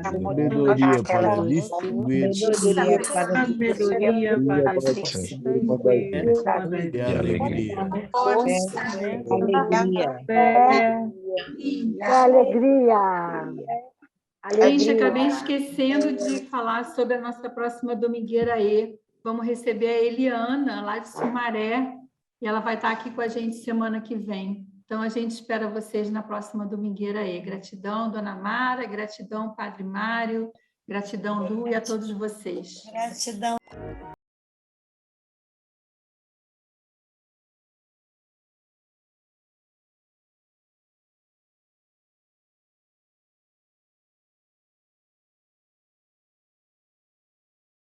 sabedoria para distinguir Sabedoria para distinguir e alegria. alegria. Gente, acabei esquecendo de falar sobre a nossa próxima Domingueira E. Vamos receber a Eliana, lá de Sumaré, e ela vai estar aqui com a gente semana que vem. Então, a gente espera vocês na próxima Domingueira E. Gratidão, Dona Mara, gratidão, Padre Mário, gratidão, Lu, e a todos vocês. Gratidão.